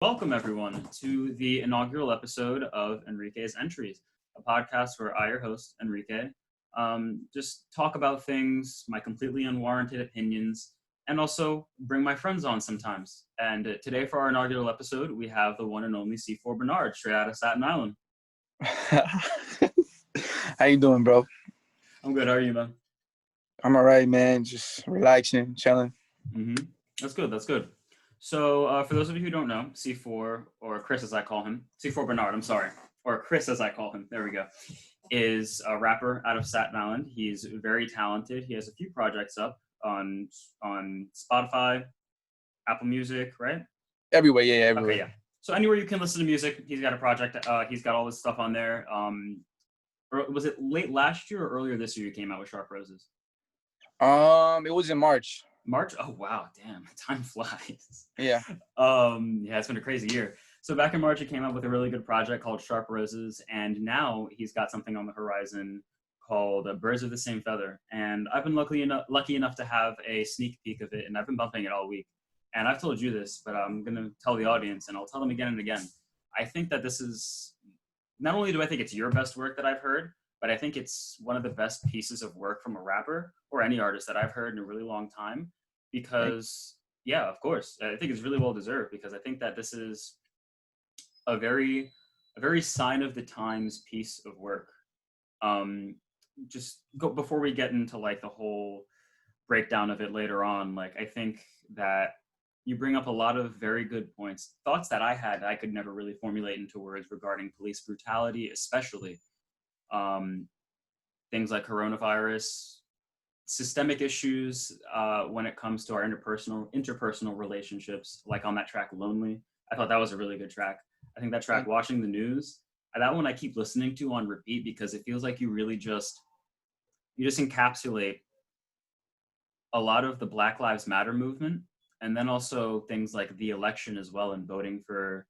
Welcome, everyone, to the inaugural episode of Enrique's Entries, a podcast where I, your host, Enrique, just talk about things, my completely unwarranted opinions, and also bring my friends on sometimes. And today, for our inaugural episode, we have the one and only C4 Benard, straight out of Staten Island. How you doing, bro? I'm good. How are you, man? I'm all right, man. Just relaxing, chilling. That's good. That's good. So, for those of you who don't know, C4, or Chris as I call him, C4 Benard, I'm sorry, or Chris as I call him, there we go, is a rapper out of Staten Island. He's very talented. He has a few projects up on Spotify, Apple Music, right? Everywhere, yeah, everywhere. Okay, yeah. So anywhere you can listen to music, he's got a project. He's got all this stuff on there. Or was it late last year or earlier this year you came out with Sharp Roses? It was in March. March? Oh wow, damn, time flies. Yeah. Yeah, it's been a crazy year. So back in March, he came out with a really good project called Sharp Roses, and now he's got something on the horizon called Birds of the Same Feather. And I've been lucky enough to have a sneak peek of it, and I've been bumping it all week. And I've told you this, but I'm gonna tell the audience, and I'll tell them again and again. I think that this is, not only do I think it's your best work that I've heard, but I think it's one of the best pieces of work from a rapper or any artist that I've heard in a really long time. Because, yeah, of course, I think it's really well deserved, because I think that this is a very sign of the times piece of work. Just go before we get into like the whole breakdown of it later on. Like, I think that you bring up a lot of very good points, thoughts that I had that I could never really formulate into words regarding police brutality, especially things like coronavirus, systemic issues when it comes to our interpersonal relationships, like on that track Lonely. I thought that was a really good track. I think that track Watching the News, that one I keep listening to on repeat, because it feels like you really just encapsulate a lot of the Black Lives Matter movement, and then also things like the election as well, and voting for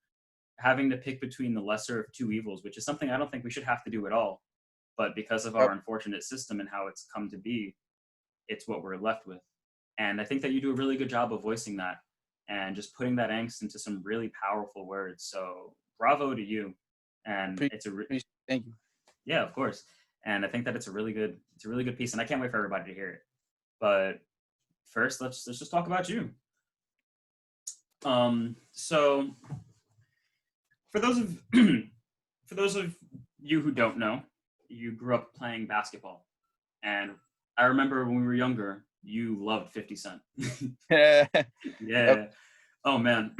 having to pick between the lesser of two evils, which is something I don't think we should have to do at all. But because of our unfortunate system and how it's come to be, it's what we're left with. And I think that you do a really good job of voicing that and just putting that angst into some really powerful words. So bravo to you. And thank you. Yeah, of course. And I think that it's a really good piece, and I can't wait for everybody to hear it. But first, let's just talk about you. So for those of you who don't know, you grew up playing basketball, and I remember when we were younger, you loved 50 Cent. Yeah. Yep. Oh man.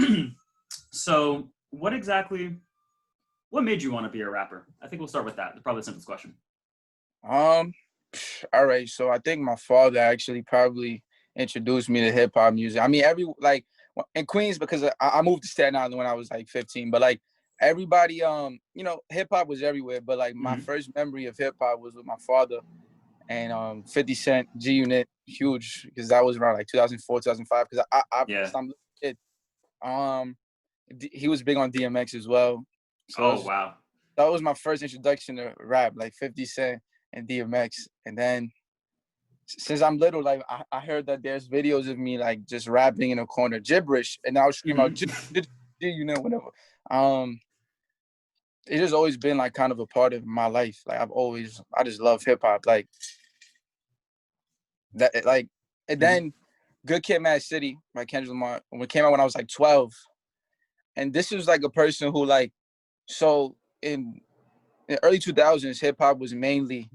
So what made you want to be a rapper? I think we'll start with that. It's probably the simplest question. All right. So I think my father actually probably introduced me to hip hop music. I mean, in Queens, because I moved to Staten Island when I was like 15, but like everybody, hip hop was everywhere. But like my first memory of hip hop was with my father, and 50 Cent, G Unit, huge, because that was around like 2004, 2005. Because I'm a kid. He was big on DMX as well. So wow. That was my first introduction to rap, like 50 Cent and DMX. And then since I'm little, like I heard that there's videos of me like just rapping in a corner, gibberish, and I would scream out, whatever. It has always been like kind of a part of my life. Like I just love hip hop. Like that, like, and then Good Kid, Mad City by Kendrick Lamar, when it came out when I was like 12. And this was like a person who like, so in the early 2000s, hip hop was mainly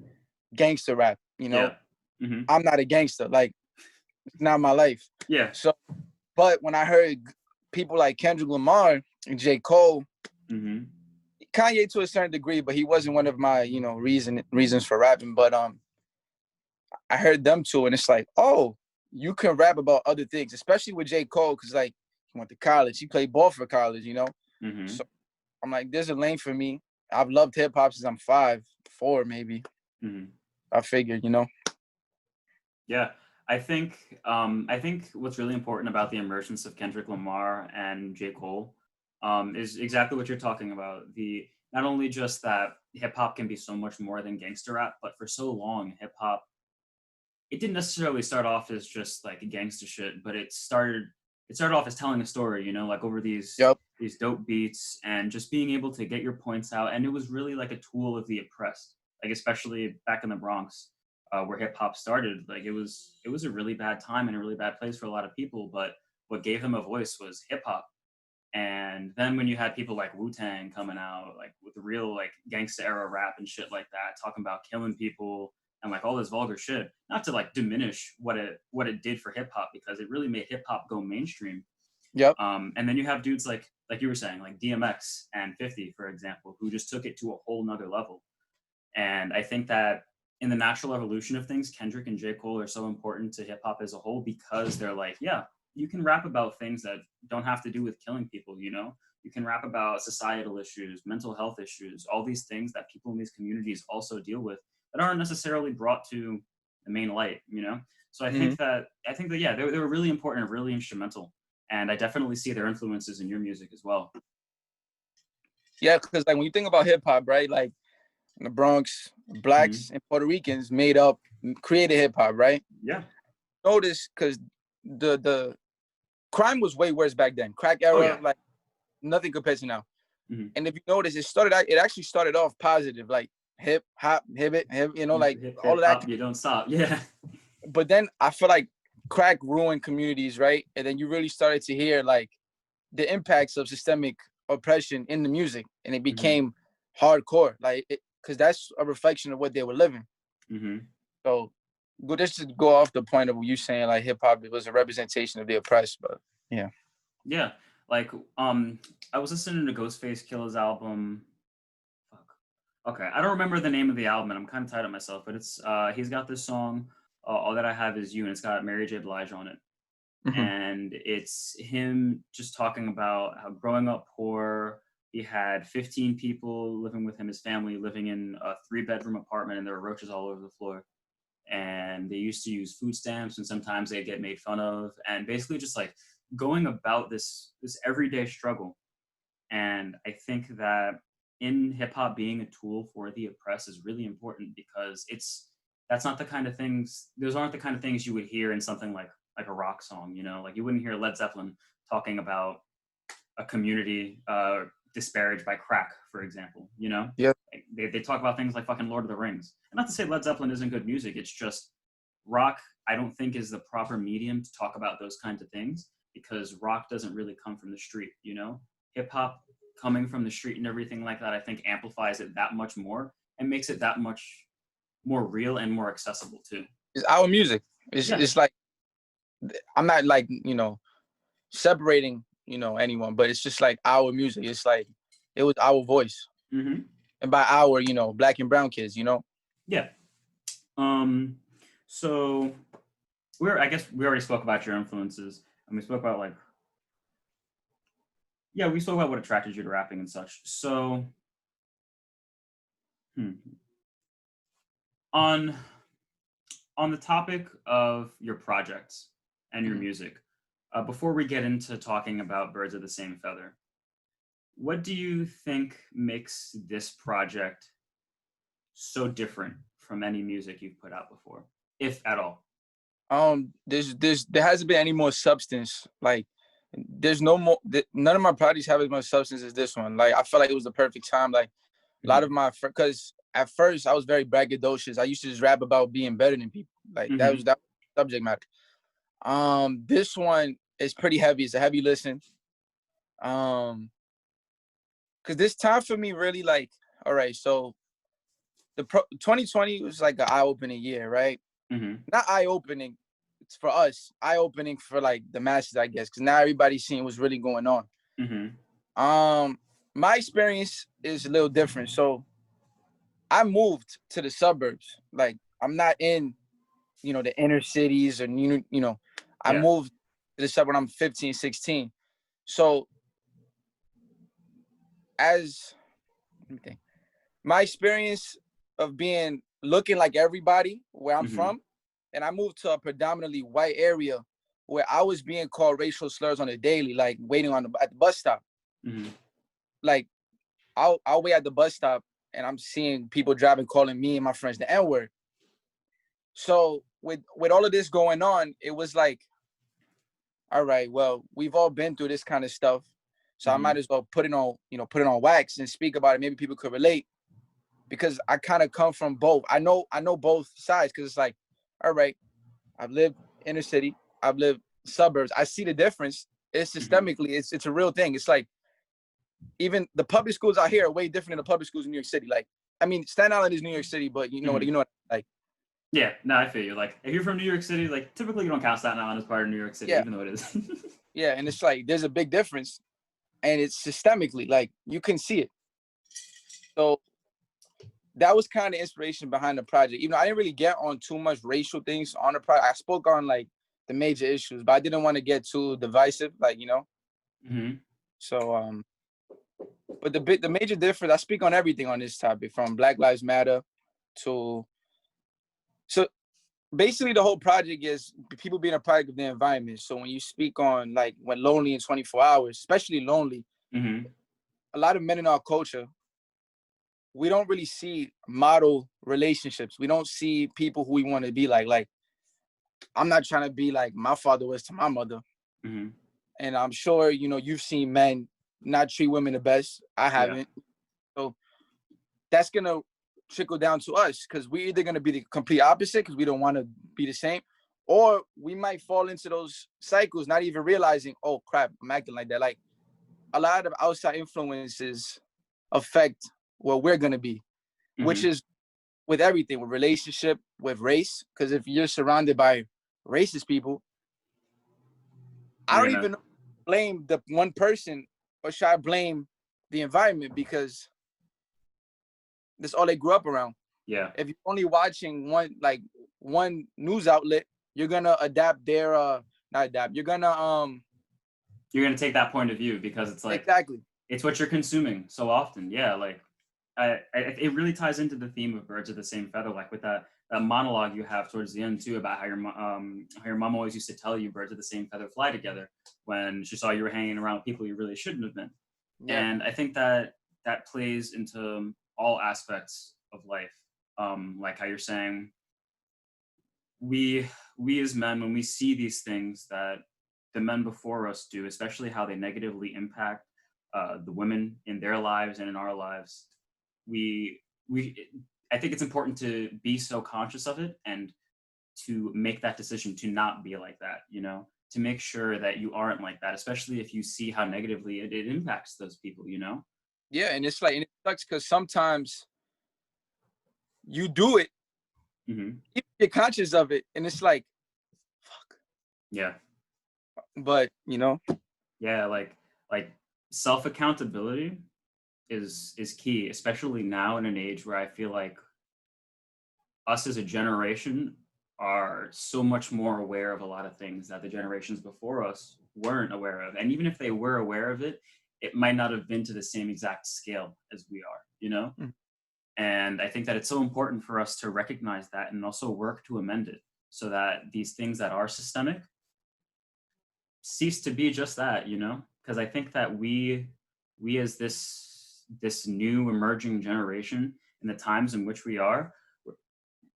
gangster rap, Yeah. I'm not a gangster, like it's not my life. Yeah. So, but when I heard people like Kendrick Lamar and J. Cole, Kanye to a certain degree, but he wasn't one of my, reasons for rapping. But I heard them too, and it's like, oh, you can rap about other things, especially with J. Cole, because like he went to college, he played ball for college, So I'm like, there's a lane for me. I've loved hip hop since I'm 4 maybe. I figured, Yeah, I think what's really important about the emergence of Kendrick Lamar and J. Cole is exactly what you're talking about. Not only just that hip hop can be so much more than gangster rap, but for so long, hip hop, it didn't necessarily start off as just like gangster shit, but it started off as telling a story, like over these these dope beats, and just being able to get your points out. And it was really like a tool of the oppressed, like especially back in the Bronx, where hip hop started. Like it was a really bad time and a really bad place for a lot of people. But what gave them a voice was hip hop. And then when you had people like Wu-Tang coming out, like with real like gangsta era rap and shit like that, talking about killing people and like all this vulgar shit, not to like diminish what it did for hip hop, because it really made hip hop go mainstream. Yep. And then you have dudes like you were saying, like DMX and 50, for example, who just took it to a whole nother level. And I think that in the natural evolution of things, Kendrick and J. Cole are so important to hip hop as a whole, because they're like, yeah, you can rap about things that don't have to do with killing people, you know? You can rap about societal issues, mental health issues, all these things that people in these communities also deal with that aren't necessarily brought to the main light, you know? So I think that yeah, they were really important and really instrumental. And I definitely see their influences in your music as well. Yeah, because like when you think about hip hop, right? Like in the Bronx, blacks and Puerto Ricans created hip hop, right? Yeah. Notice because the crime was way worse back then. Crack era, like nothing compared to now. And if you notice, it actually started off positive, like hip hop, hip, you know, like hip, all of that. Hop, you don't stop. Yeah. But then I feel like crack ruined communities, right? And then you really started to hear like the impacts of systemic oppression in the music, and it became hardcore, like because that's a reflection of what they were living. So just to go off the point of you saying like hip hop was a representation of the oppressed, but yeah, like I was listening to Ghostface Killah's album. Okay, I don't remember the name of the album, and I'm kind of tired of myself, but it's he's got this song, All That I Have Is You, and it's got Mary J. Blige on it. And it's him just talking about how growing up poor, he had 15 people living with him, his family living in a 3-bedroom apartment, and there were roaches all over the floor. And they used to use food stamps, and sometimes they'd get made fun of, and basically just like going about this everyday struggle. And I think that in hip hop, being a tool for the oppressed is really important, because those aren't the kind of things you would hear in something like a rock song, you know? Like you wouldn't hear Led Zeppelin talking about a community disparaged by crack, for example, you know? Yeah. Like, they talk about things like fucking Lord of the Rings. And not to say Led Zeppelin isn't good music, it's just rock, I don't think, is the proper medium to talk about those kinds of things, because rock doesn't really come from the street, you know? Hip hop coming from the street and everything like that, I think amplifies it that much more and makes it that much more real and more accessible too. It's our music. It's like, I'm not like, you know, separating, you know, anyone, but it's just like our music. It's like, it was our voice. And by our, you know, black and brown kids, you know? Yeah. So I guess we already spoke about your influences, and we spoke about we spoke about what attracted you to rapping and such. So on the topic of your projects and your music, before we get into talking about Birds of the Same Feather, what do you think makes this project so different from any music you've put out before, if at all? There hasn't been any more substance. Like, there's no more. None of my projects have as much substance as this one. Like, I felt like it was the perfect time. Like, a lot of my, because at first I was very braggadocious. I used to just rap about being better than people. Like that was subject matter. This one is pretty heavy. It's a heavy listen. Because this time for me really like, all right, so 2020 was like an eye-opening year, right? Not eye-opening for us, eye-opening for like the masses, I guess, because now everybody's seeing what's really going on. My experience is a little different. So I moved to the suburbs. Like, I'm not in, you know, the inner cities, or you know, I moved to the suburb when I'm 15, 16. So let me think, my experience of looking like everybody where I'm from, and I moved to a predominantly white area where I was being called racial slurs on a daily, like waiting at the bus stop. Like, I'll wait at the bus stop and I'm seeing people driving, calling me and my friends the N-word. So with all of this going on, it was like, all right, well, we've all been through this kind of stuff. So I might as well put it on wax and speak about it. Maybe people could relate, because I kind of come from both. I know both sides, because it's like, all right, I've lived inner city, I've lived suburbs. I see the difference. It's systemically, it's a real thing. It's like, even the public schools out here are way different than the public schools in New York City. Like, I mean, Staten Island is New York City, but you know what, like. Yeah, no, I feel you. Like, if you're from New York City, like, typically you don't count Staten Island as part of New York City, Yeah. even though it is. Yeah, and it's like, there's a big difference, and it's systemically, like, you can see it. So that was kind of inspiration behind the project. Even though I didn't really get on too much racial things on the project. I spoke on, like, the major issues, but I didn't want to get too divisive, like, So, but the major difference, I speak on everything on this topic, from Black Lives Matter to, so basically the whole project is people being a product of their environment. So when you speak on, like, when lonely in 24 hours, especially lonely, a lot of men in our culture, we don't really see model relationships. We don't see people who we want to be like. Like, I'm not trying to be like my father was to my mother. And I'm sure, you've seen men not treat women the best. I haven't. Yeah. So that's going to trickle down to us, because we're either going to be the complete opposite because we don't want to be the same, or we might fall into those cycles, not even realizing, oh crap, I'm acting like that. Like, a lot of outside influences affect what we're going to be, which is with everything, with relationship, with race. Because if you're surrounded by racist people, I don't even blame the one person, or should I blame the environment, because that's all they grew up around. Yeah. If you're only watching one news outlet, you're gonna adapt their not adapt. You're gonna take that point of view, because it's like, exactly, it's what you're consuming so often. Yeah, like, it really ties into the theme of birds of the same feather, like with that monologue you have towards the end too, about how your mom always used to tell you birds of the same feather fly together, when she saw you were hanging around with people you really shouldn't have been. Yeah. And I think that plays into all aspects of life. Like how you're saying, we as men, when we see these things that the men before us do, especially how they negatively impact the women in their lives and in our lives, I think it's important to be so conscious of it, and to make that decision to not be like that, to make sure that you aren't like that, especially if you see how negatively it impacts those people, Yeah, and it's like, and it sucks because sometimes you do it, you're conscious of it, and it's like, fuck. Yeah. But, Yeah, like self-accountability is key, especially now in an age where I feel like us as a generation are so much more aware of a lot of things that the generations before us weren't aware of. And even if they were aware of it, it might not have been to the same exact scale as we are, And I think that it's so important for us to recognize that, and also work to amend it, so that these things that are systemic cease to be just that, because I think that we as this new emerging generation, in the times in which we are,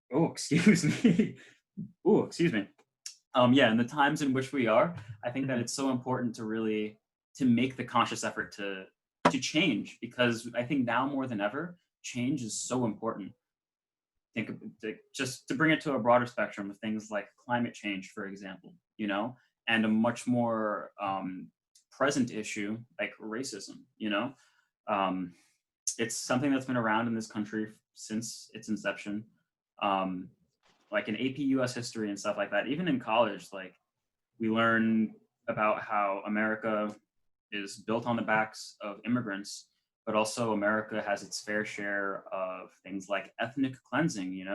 excuse me. In the times in which we are, I think that it's so important to make the conscious effort to change, because I think now more than ever, change is so important. Just to bring it to a broader spectrum of things like climate change, for example, and a much more present issue like racism, it's something that's been around in this country since its inception. Like in AP US history and stuff like that, even in college, like, we learn about how America is built on the backs of immigrants, but also America has its fair share of things like ethnic cleansing,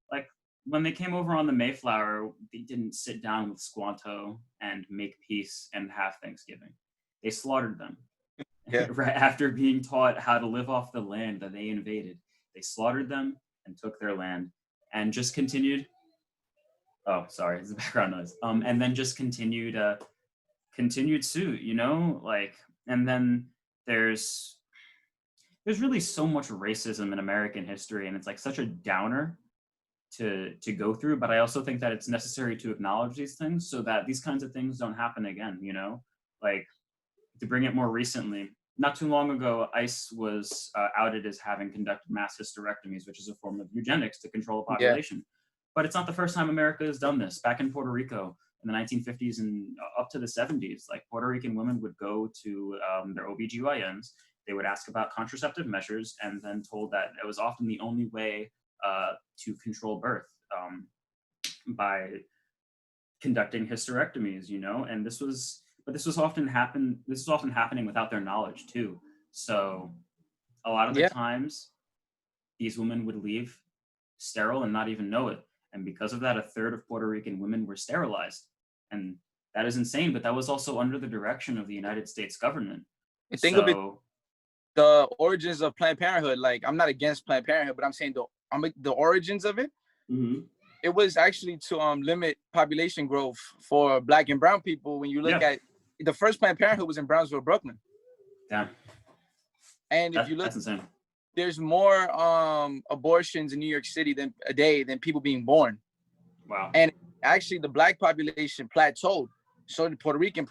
like when they came over on the Mayflower, they didn't sit down with Squanto and make peace and have Thanksgiving. They slaughtered them. Yeah. Right after being taught how to live off the land that they invaded. They slaughtered them and took their land, and just continued. Oh, sorry, it's a background noise. And then just continued suit, like, and then there's really so much racism in American history, and it's like such a downer to go through. But I also think that it's necessary to acknowledge these things so that these kinds of things don't happen again, like to bring it more recently, not too long ago, ICE was outed as having conducted mass hysterectomies, which is a form of eugenics to control a Yeah. population. But it's not the first time America has done this. Back in Puerto Rico in the 1950s and up to the 70s, like Puerto Rican women would go to their OBGYNs. They would ask about contraceptive measures and then told that it was often the only way to control birth by conducting hysterectomies, you know, and this was often happening without their knowledge too. So a lot of the times these women would leave sterile and not even know it. And because of that, a third of Puerto Rican women were sterilized. And that is insane, but that was also under the direction of the United States government. And think of it, the origins of Planned Parenthood. Like, I'm not against Planned Parenthood, but I'm saying the origins of it. Mm-hmm. It was actually to limit population growth for Black and brown people. When you look at the first Planned Parenthood was in Brownsville, Brooklyn. Yeah. And if you look, that's insane. There's more abortions in New York City a day than people being born. Wow. And actually the Black population plateaued. So the Puerto Rican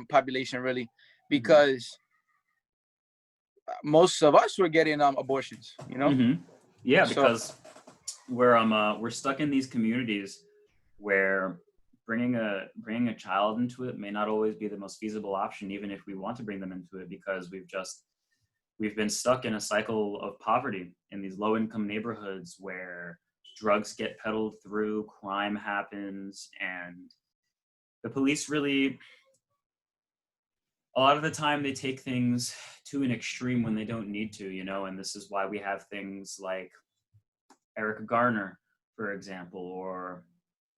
population really, because most of us were getting abortions, you know? Mm-hmm. Yeah, because we're stuck in these communities where bringing a child into it may not always be the most feasible option, even if we want to bring them into it, because we've been stuck in a cycle of poverty in these low-income neighborhoods where drugs get peddled through, crime happens, and the police really, a lot of the time, they take things to an extreme when they don't need to, you know, and this is why we have things like Erica Garner, for example, or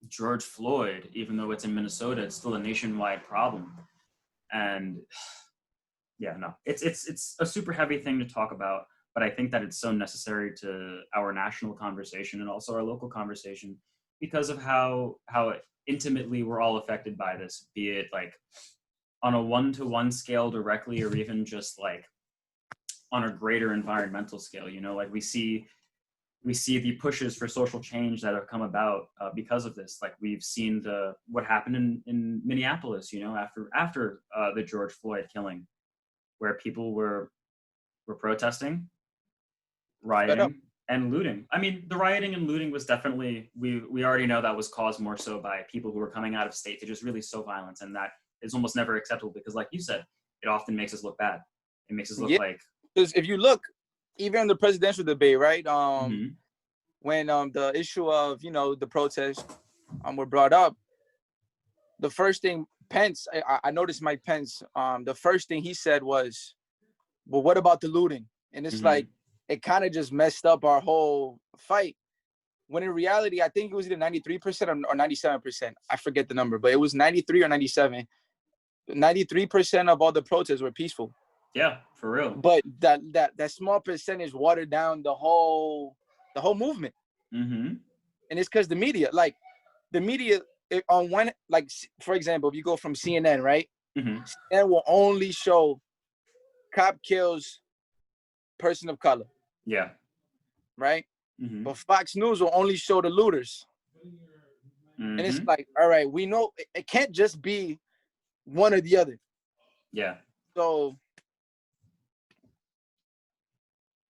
George Floyd. Even though it's in Minnesota, it's still a nationwide problem. And yeah, no, it's a super heavy thing to talk about, but I think that it's so necessary to our national conversation and also our local conversation because of how intimately we're all affected by this, be it like on a one-to-one scale directly, or even just like on a greater environmental scale. You know, like we see the pushes for social change that have come about because of this. Like we've seen what happened in Minneapolis, you know, after the George Floyd killing, where people were protesting, rioting, and looting. I mean, the rioting and looting was definitely, we already know that was caused more so by people who were coming out of state to just really sow violence, and that is almost never acceptable because, like you said, it often makes us look bad. It makes us look like... Because if you look, even in the presidential debate, right, when the issue of, you know, the protests were brought up, the first thing Pence, I noticed Mike Pence, the first thing he said was, well, what about the looting? And it's like, it kind of just messed up our whole fight. When in reality, I think it was either 93% or 97%. I forget the number, but it was 93 or 97. 93% of all the protests were peaceful. Yeah, for real. But that small percentage watered down the whole movement. Mm-hmm. And it's because the media, on one, like, for example, if you go from CNN, right? CNN will only show cop kills person of color. Yeah. Right? But Fox News will only show the looters. And it's like, all right, we know it can't just be one or the other. Yeah. So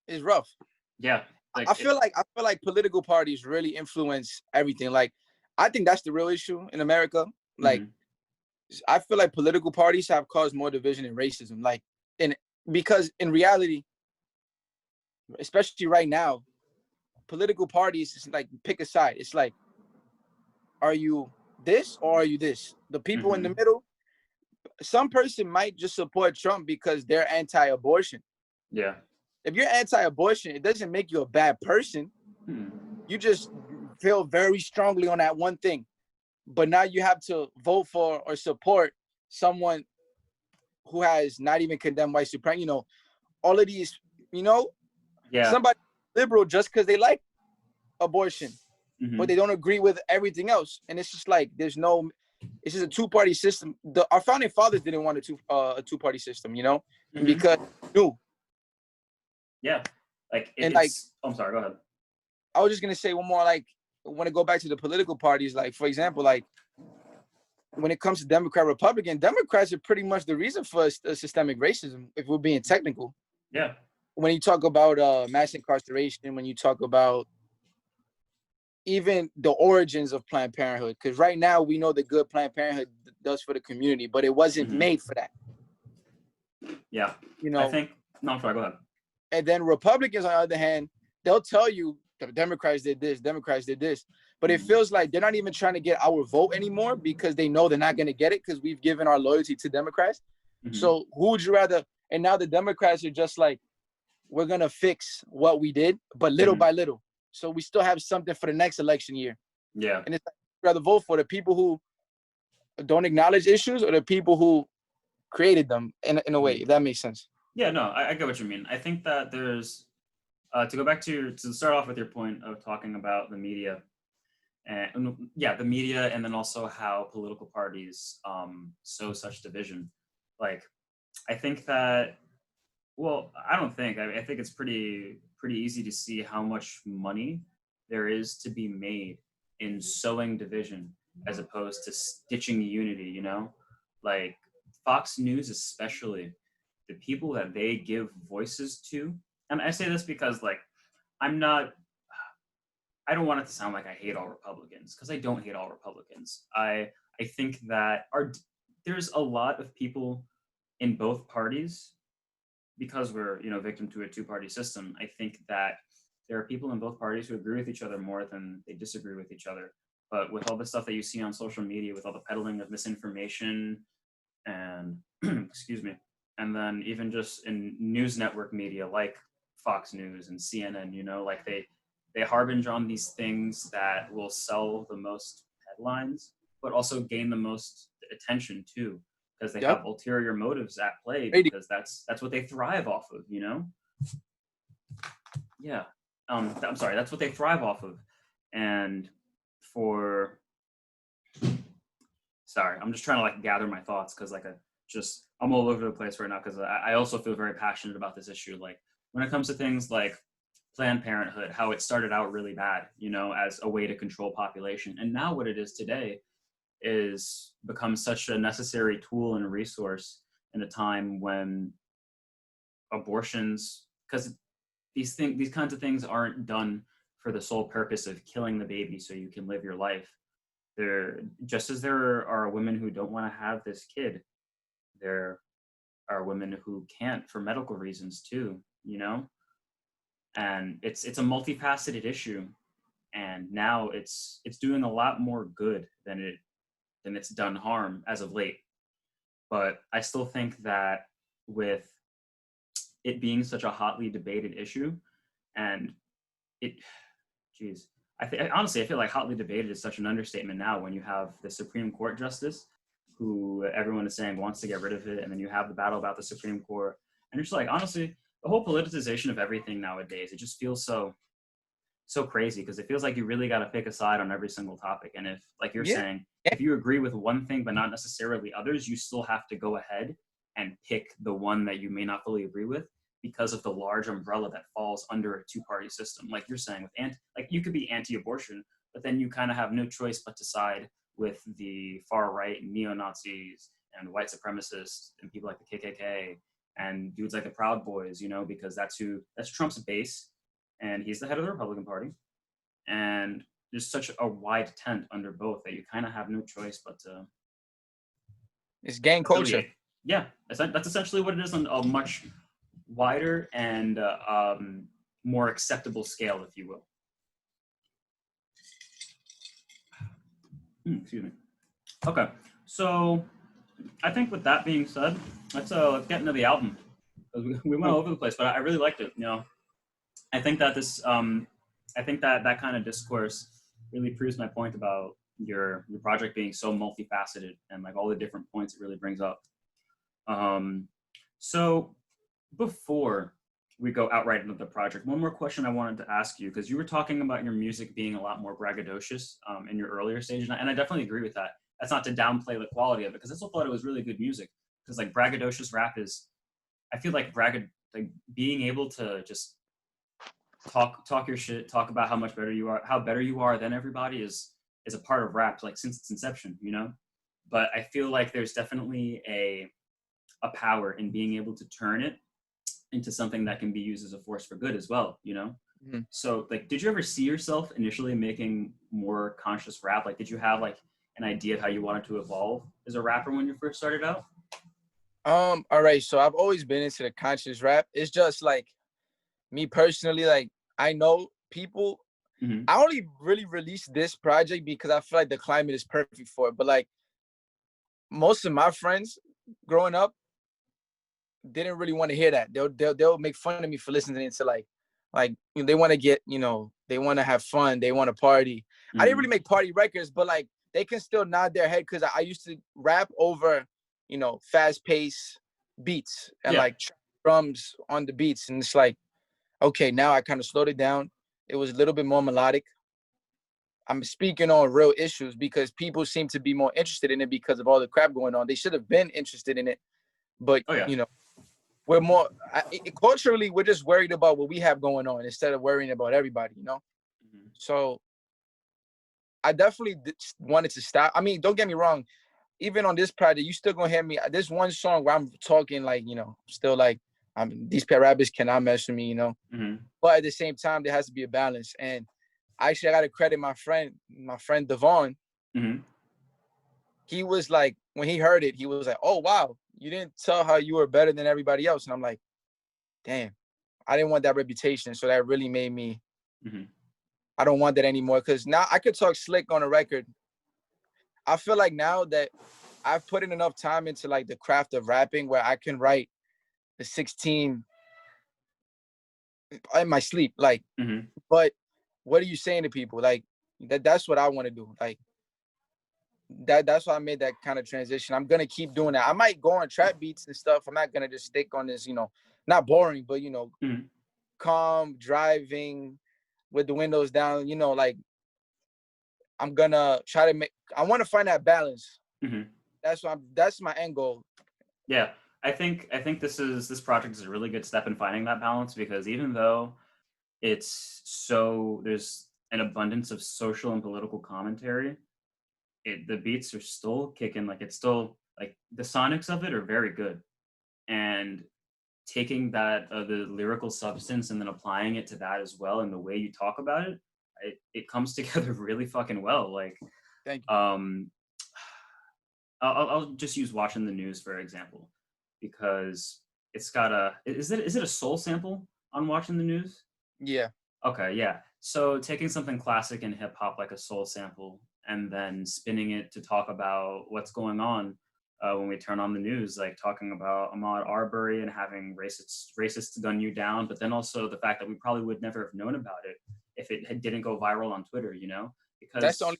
it's rough. Yeah. Like, I feel like political parties really influence everything. Like, I think that's the real issue in America. Like, I feel like political parties have caused more division and racism. Like, because in reality, especially right now, political parties is like, pick a side. It's like, are you this or are you this? The people in the middle, some person might just support Trump because they're anti-abortion. Yeah. If you're anti-abortion, it doesn't make you a bad person. You just feel very strongly on that one thing. But now you have to vote for or support someone who has not even condemned white supremacy. You know, all of these, you know, somebody liberal just because they like abortion, but they don't agree with everything else. And it's just like, it's just a two-party system. Our founding fathers didn't want a two-party system, you know, because yeah, like I'm sorry, go ahead. I was just gonna say one more, like, I want to go back to the political parties. Like, for example, like, when it comes to Democrat, Republican, Democrats are pretty much the reason for systemic racism, if we're being technical. Yeah. When you talk about mass incarceration, when you talk about even the origins of Planned Parenthood, because right now we know the good Planned Parenthood does for the community, but it wasn't made for that. Yeah. You know, I think, no, I'm sorry, go ahead. And then Republicans, on the other hand, they'll tell you the Democrats did this, Democrats did this. But it feels like they're not even trying to get our vote anymore because they know they're not going to get it because we've given our loyalty to Democrats. So who would you rather? And now the Democrats are just like, we're going to fix what we did, but little by little. So we still have something for the next election year. Yeah. And it's like, rather vote for the people who don't acknowledge issues or the people who created them in a way, if that makes sense. Yeah, no, I get what you mean. I think that there's, to go back to start off with your point of talking about the media, and the media, and then also how political parties sow such division. Like, I think that, well, I think it's pretty easy to see how much money there is to be made in sowing division as opposed to stitching unity, you know? Like, Fox News especially, the people that they give voices to, and I say this because, like, I don't want it to sound like I hate all Republicans, because I don't hate all Republicans. I think that there's a lot of people in both parties, because we're, you know, victim to a two-party system. I think that there are people in both parties who agree with each other more than they disagree with each other. But with all the stuff that you see on social media, with all the peddling of misinformation and excuse me, and then even just in news network media like Fox News and CNN, you know, like they harbinge on these things that will sell the most headlines, but also gain the most attention too, because they have ulterior motives at play, because that's what they thrive off of, you know? Yeah. I'm sorry, that's what they thrive off of. And sorry, I'm just trying to like gather my thoughts, because like I'm all over the place right now, because I also feel very passionate about this issue. Like, when it comes to things like Planned Parenthood, how it started out really bad, you know, as a way to control population. And now what it is today is become such a necessary tool and a resource in a time when abortions, because these kinds of things aren't done for the sole purpose of killing the baby so you can live your life. Just as there are women who don't want to have this kid, there are women who can't for medical reasons too, you know? And it's a multifaceted issue, and now it's doing a lot more good than it's done harm as of late. But I still think that with it being such a hotly debated issue, and honestly, I feel like hotly debated is such an understatement now, when you have the Supreme Court justice who everyone is saying wants to get rid of it, and then you have the battle about the Supreme Court, and it's like, honestly, the whole politicization of everything nowadays, it just feels so crazy, because it feels like you really got to pick a side on every single topic. And if, like you're saying, if you agree with one thing but not necessarily others, you still have to go ahead and pick the one that you may not fully agree with, because of the large umbrella that falls under a two-party system. Like you're saying, like you could be anti-abortion, but then you kind of have no choice but to side with the far right and neo-Nazis and white supremacists and people like the KKK and dudes like the Proud Boys, you know, because that's Trump's base, and he's the head of the Republican Party. And there's such a wide tent under both that you kind of have no choice but to. It's gang culture. Yeah, that's essentially what it is, on a much wider and more acceptable scale, if you will. Excuse me. Okay, so I think with that being said, let's get into the album. We went all over the place, but I really liked it. You know, I think that that kind of discourse really proves my point about your project being so multifaceted, and like all the different points it really brings up. So before we go outright into the project, one more question I wanted to ask you, because you were talking about your music being a lot more braggadocious in your earlier stage, and I definitely agree with that. That's not to downplay the quality of it, because I still thought it was really good music. Because like braggadocious rap is, I feel like being able to just talk your shit, talk about how better you are than everybody is a part of rap, like since its inception, you know. but I feel like there's definitely a power in being able to turn it into something that can be used as a force for good as well, you know? Mhm. So like, did you ever see yourself initially making more conscious rap? Like, did you have like an idea of how you wanted to evolve as a rapper when you first started out? All right, so I've always been into the conscious rap. It's just like me personally, like I know people. Mm-hmm. I only really released this project because I feel like the climate is perfect for it. But like most of my friends growing up didn't really want to hear that. They'll make fun of me for listening to like you know, they want to get, you know, they want to have fun, they want to party. I didn't Mm-hmm. really make party records, but like they can still nod their head because I used to rap over, you know, fast paced beats and Yeah. like drums on the beats. And it's like, okay, now I kind of slowed it down. It was a little bit more melodic. I'm speaking on real issues because people seem to be more interested in it because of all the crap going on. They should have been interested in it, but Oh yeah. you know, we're more culturally, we're just worried about what we have going on instead of worrying about everybody, you know. Mm-hmm. So I definitely wanted to stop. I mean, don't get me wrong, even on this project, you still gonna hear me. There's one song where I'm talking like, you know, still like, these pet rabbits cannot mess with me, you know. Mm-hmm. But at the same time, there has to be a balance. And actually, I got to credit my friend Devon. Mm-hmm. He was like, when he heard it, he was like, "Oh wow, you didn't tell how you were better than everybody else." And I'm like, "Damn, I didn't want that reputation." So that really made me. Mm-hmm. I don't want that anymore because now I could talk slick on a record. I feel like now that I've put in enough time into like the craft of rapping where I can write the 16 in my sleep. Like, Mm-hmm. but what are you saying to people? Like that's what I want to do. Like that's why I made that kind of transition. I'm gonna keep doing that. I might go on trap beats and stuff. I'm not gonna just stick on this, you know, not boring, but you know, Mm-hmm. calm driving with the windows down, you know, like I'm gonna try to make I want to find that balance. Mm-hmm. That's my end goal. Yeah, I think this project is a really good step in finding that balance, because even though there's an abundance of social and political commentary, the beats are still kicking. Like, it's still like the sonics of it are very good, and taking that the lyrical substance and then applying it to that as well, and the way you talk about it, it comes together really fucking well. Like, Thank you. um I'll just use watching the news for example, because it's got a is it a soul sample on watching the news? Yeah. Okay, yeah. So taking something classic in hip hop like a soul sample and then spinning it to talk about what's going on when we turn on the news, like talking about Ahmaud Arbery and having racists gun you down, but then also the fact that we probably would never have known about it if didn't go viral on Twitter, you know? That's the Because only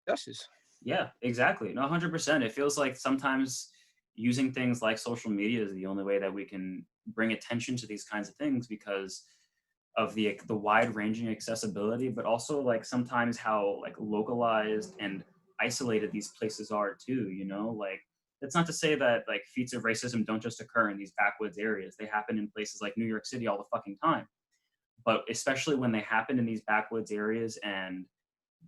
justice. yeah, exactly. No, 100%. It feels like sometimes using things like social media is the only way that we can bring attention to these kinds of things, because of the wide-ranging accessibility, but also like sometimes how like localized and isolated these places are too, you know? Like, that's not to say that like feats of racism don't just occur in these backwoods areas. They happen in places like New York City all the fucking time. But especially when they happen in these backwoods areas and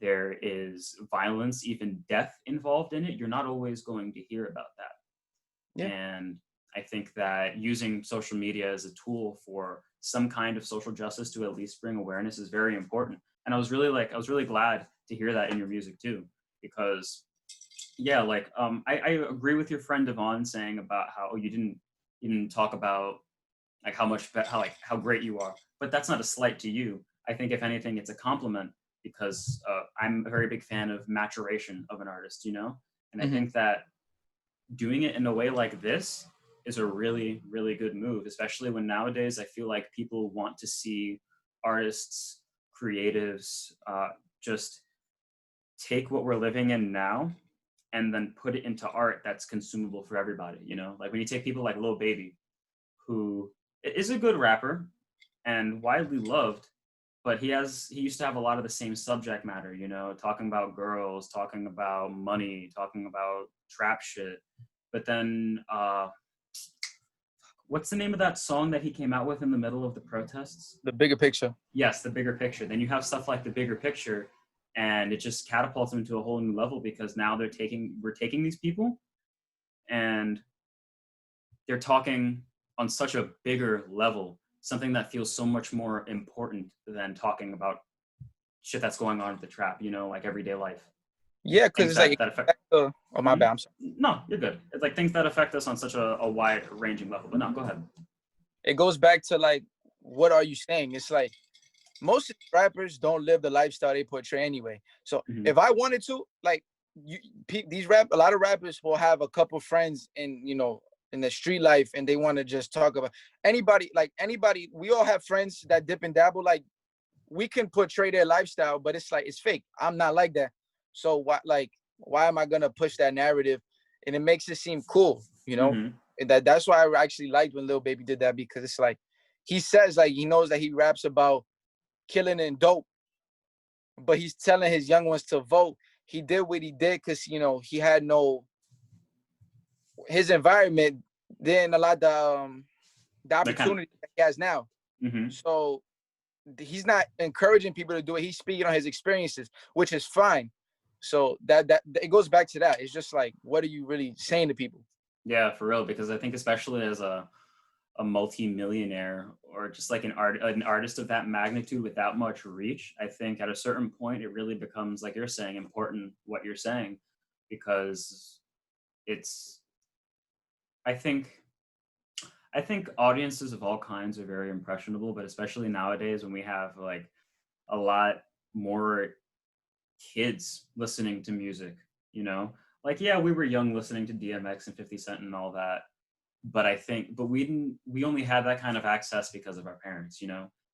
there is violence, even death involved in it, you're not always going to hear about that. Yeah. And I think that using social media as a tool for some kind of social justice to at least bring awareness is very important. And I was really glad to hear that in your music too, because yeah, like I agree with your friend Devon saying about how you didn't talk about like how great you are, but that's not a slight to you. I think if anything, it's a compliment, because I'm a very big fan of maturation of an artist, you know, and I Mm-hmm. think that doing it in a way like this is a really really good move, especially when nowadays I feel like people want to see artists, creatives, just take what we're living in now and then put it into art that's consumable for everybody, you know, like when you take people like Lil Baby, who is a good rapper and widely loved, but he used to have a lot of the same subject matter, you know, talking about girls, talking about money, talking about trap shit. But then what's the name of that song that he came out with in the middle of the protests? The bigger picture. Yes, The Bigger Picture. Then you have stuff like The Bigger Picture, and it just catapults them to a whole new level, because now we're taking these people and they're talking on such a bigger level, something that feels so much more important than talking about shit that's going on at the trap, like everyday life. Yeah, because Things it's like that affect. oh my bad, I'm sorry. No, you're good. It's like things that affect us on such a wide ranging level. But no, go ahead. It goes back to like, what are you saying? It's like most of the rappers don't live the lifestyle they portray anyway. So if I wanted to, like, a lot of rappers will have a couple friends in the street life, and they want to just talk about anybody. We all have friends that dip and dabble. Like, we can portray their lifestyle, but it's like, it's fake. I'm not like that. So why am I gonna push that narrative? And it makes it seem cool, And that's why I actually liked when Lil Baby did that, because it's like, he says, like, he knows that he raps about killing and dope, but he's telling his young ones to vote. He did what he did because he had his environment didn't allow the opportunity that he has now. So he's not encouraging people to do it. He's speaking on his experiences, which is fine. So that it goes back to that. It's just like, what are you really saying to people? Yeah, for real. Because I think, especially as a multi-millionaire, or just like an artist of that magnitude with that much reach, I think at a certain point it really becomes, like you're saying, important what you're saying, because I think audiences of all kinds are very impressionable, but especially nowadays when we have like a lot more kids listening to music, like, yeah, we were young listening to DMX and 50 Cent and all that, but we only had that kind of access because of our parents.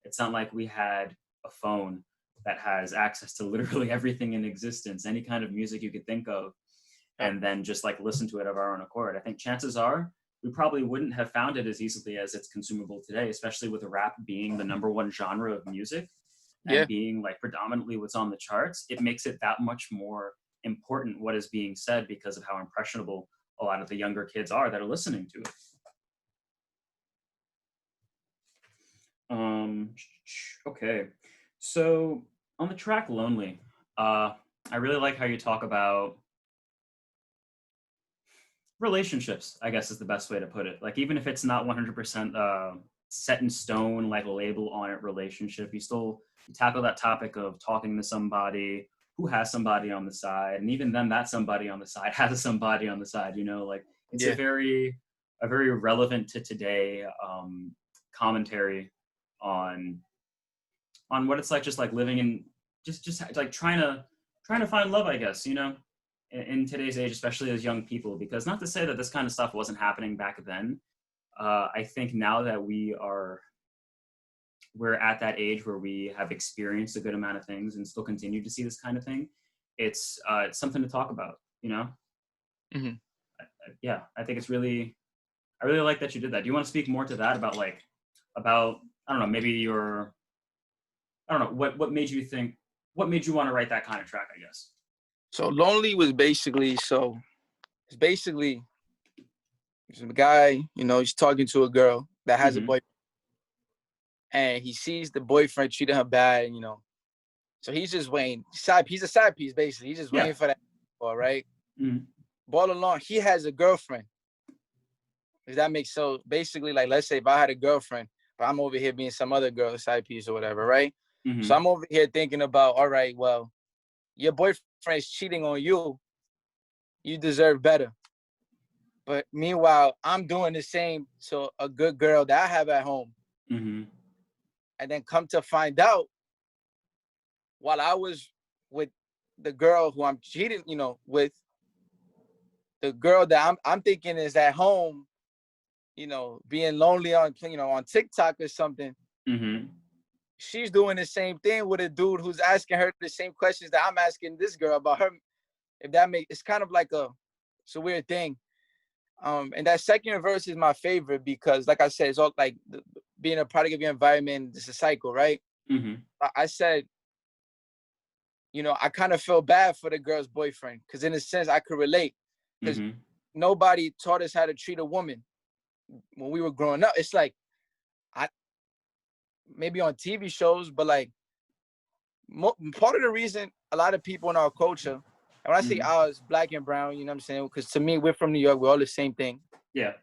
It's not like we had a phone that has access to literally everything in existence, any kind of music you could think of, and then just like listen to it of our own accord. I think chances are we probably wouldn't have found it as easily as it's consumable today, especially with rap being the #1 genre of music and being like predominantly what's on the charts. It makes it that much more important what is being said, because of how impressionable a lot of the younger kids are that are listening to it. Okay, so on the track "Lonely," I really like how you talk about relationships, I guess is the best way to put it. Like, even if it's not 100% set in stone, like label on it relationship, you still tackle that topic of talking to somebody who has somebody on the side, and even then that somebody on the side has somebody on the side. Like, it's a very relevant to today commentary on what it's like, just like living in just like trying to find love, I guess, in today's age, especially as young people. Because not to say that this kind of stuff wasn't happening back then. I think now that we're at that age where we have experienced a good amount of things and still continue to see this kind of thing, it's something to talk about, Yeah, I think I really like that you did that. Do you want to speak more to that about I don't know, maybe I don't know, what made you want to write that kind of track, I guess? So Lonely was basically, there's a guy, he's talking to a girl that has a boyfriend, and he sees the boyfriend treating her bad, so he's just waiting. He's a side piece, basically. He's just waiting for that, all right? All along, he has a girlfriend. Does that make so? Basically, like, let's say if I had a girlfriend, but I'm over here being some other girl, side piece or whatever, right? So I'm over here thinking about, all right, well, your boyfriend is cheating on you. You deserve better. But meanwhile, I'm doing the same to a good girl that I have at home. And then come to find out, while I was with the girl who I'm cheating, with, the girl that I'm thinking is at home, being lonely on, on TikTok or something. She's doing the same thing with a dude who's asking her the same questions that I'm asking this girl about her. If that makes, it's kind of like it's a weird thing. And that second verse is my favorite because, like I said, it's all like being a product of your environment. It's a cycle, right? I said, I kind of feel bad for the girl's boyfriend because, in a sense, I could relate because nobody taught us how to treat a woman when we were growing up. It's like, maybe on TV shows, but like part of the reason a lot of people in our culture, and when I say Mhm. ours, black and brown, you know what I'm saying? Because to me, we're from New York, we're all the same thing. Yeah.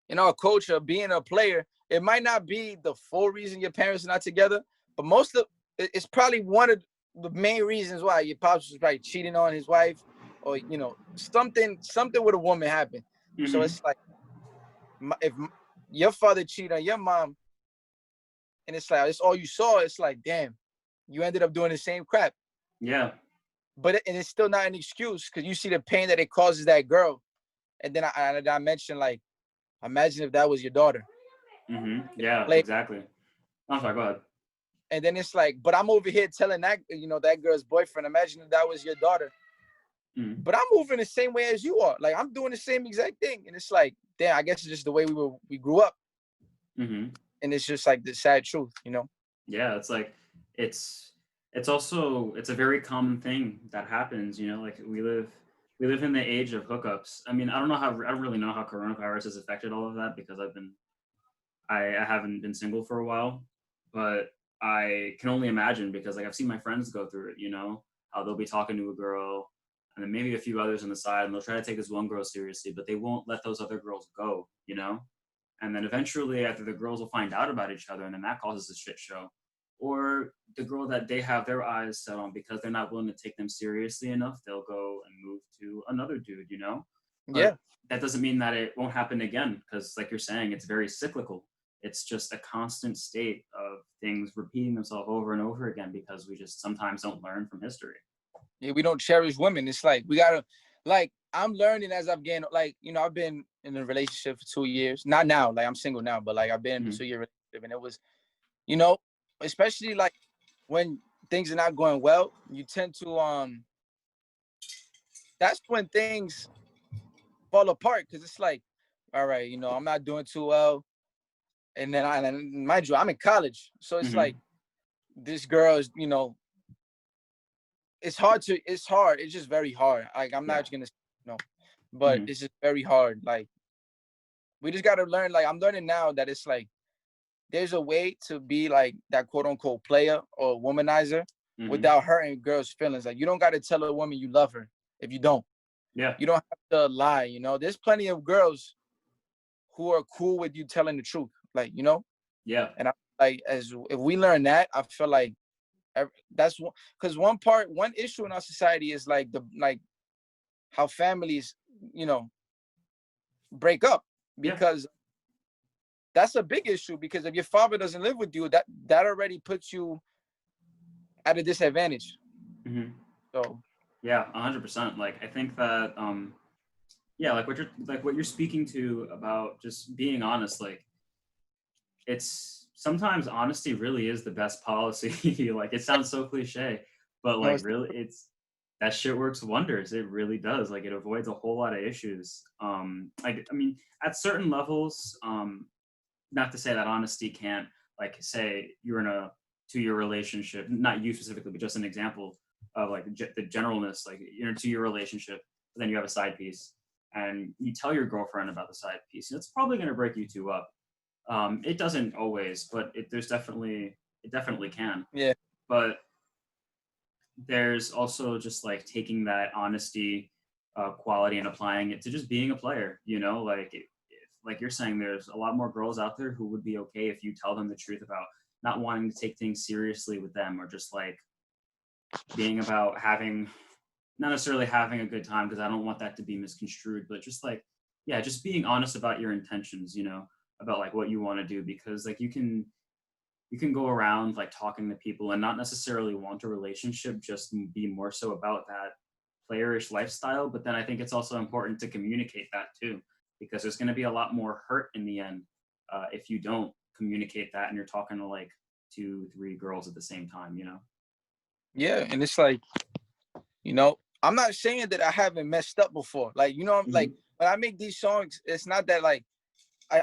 In our culture, being a player, it might not be the full reason your parents are not together, but it's probably one of the main reasons why your pops was probably cheating on his wife, or something with a woman happened. So Mhm. it's like, if your father cheated on your mom, and it's like it's all you saw, it's like, damn, you ended up doing the same crap. Yeah. But and it's still not an excuse, because you see the pain that it causes that girl. And then I mentioned, like, imagine if that was your daughter. Mhm. Yeah. Like, Exactly. I'm sorry. Go ahead. and then it's like, but I'm over here telling that that girl's boyfriend, imagine if that was your daughter. Mhm. But I'm moving the same way as you are. Like, I'm doing the same exact thing. And it's like, damn, I guess it's just the way we grew up. Mhm. And it's just like the sad truth. Yeah. It's like it's also it's a very common thing that happens. Like we live in the age of hookups. I mean, I don't really know how coronavirus has affected all of that because I haven't been single for a while, but I can only imagine because like I've seen my friends go through it, how they'll be talking to a girl and then maybe a few others on the side and they'll try to take this one girl seriously, but they won't let those other girls go. And then eventually either the girls will find out about each other and then that causes a shit show. Or the girl that they have their eyes set on because they're not willing to take them seriously enough, they'll go and move to another dude. But Yeah. that doesn't mean that it won't happen again because like you're saying, it's very cyclical. It's just a constant state of things repeating themselves over and over again because we just sometimes don't learn from history. Yeah, we don't cherish women. It's like we gotta, like, I'm learning as I've gained, like, I've been in a relationship for 2 years. Not now, like I'm single now, but like I've been in a Mm-hmm. 2 year relationship, and it was, you know, especially like when things are not going well, you tend to that's when things fall apart, because it's like, all right, I'm not doing too well. And then and mind you, I'm in college. So it's Mm-hmm. like this girl is, it's hard. It's just very hard. Like, I'm Yeah. not gonna, but Mm-hmm. it's just very hard. Like, we just gotta learn. Like, I'm learning now that it's like there's a way to be like that quote unquote player or womanizer Mm-hmm. without hurting girls' feelings. Like, you don't gotta tell a woman you love her if you don't. Yeah. You don't have to lie. There's plenty of girls who are cool with you telling the truth. Like, Yeah. and I like, as if we learn that, I feel like that's one, because one issue in our society is like how families, you know, break up, Yeah. because that's a big issue, because if your father doesn't live with you, that already puts you at a disadvantage. Mm-hmm. So Yeah. 100%. Like I think that yeah, like what you're speaking to about just being honest, like it's sometimes honesty really is the best policy. Like it sounds so cliche, but no, like it's really it's that shit works wonders. It really does. Like it avoids a whole lot of issues. I mean, at certain levels, not to say that honesty can't, like, say you're in a 2-year relationship, not you specifically, but just an example of like the generalness, like you're in a 2-year relationship, but then you have a side piece and you tell your girlfriend about the side piece, it's probably going to break you two up. It doesn't always, but it definitely can. yeah, But there's also just like taking that honesty quality and applying it to just being a player. Like like you're saying, there's a lot more girls out there who would be okay if you tell them the truth about not wanting to take things seriously with them, or just like being about having, not necessarily having a good time, because I don't want that to be misconstrued, but just like, yeah, just being honest about your intentions, about like what you want to do, because like you can go around like talking to people and not necessarily want a relationship, just be more so about that playerish lifestyle. But then I think it's also important to communicate that too, because there's going to be a lot more hurt in the end if you don't communicate that and you're talking to like 2, 3 girls at the same time. yeah, and it's like, I'm not saying that I haven't messed up before. Like, like Hmm. when I make these songs, it's not that like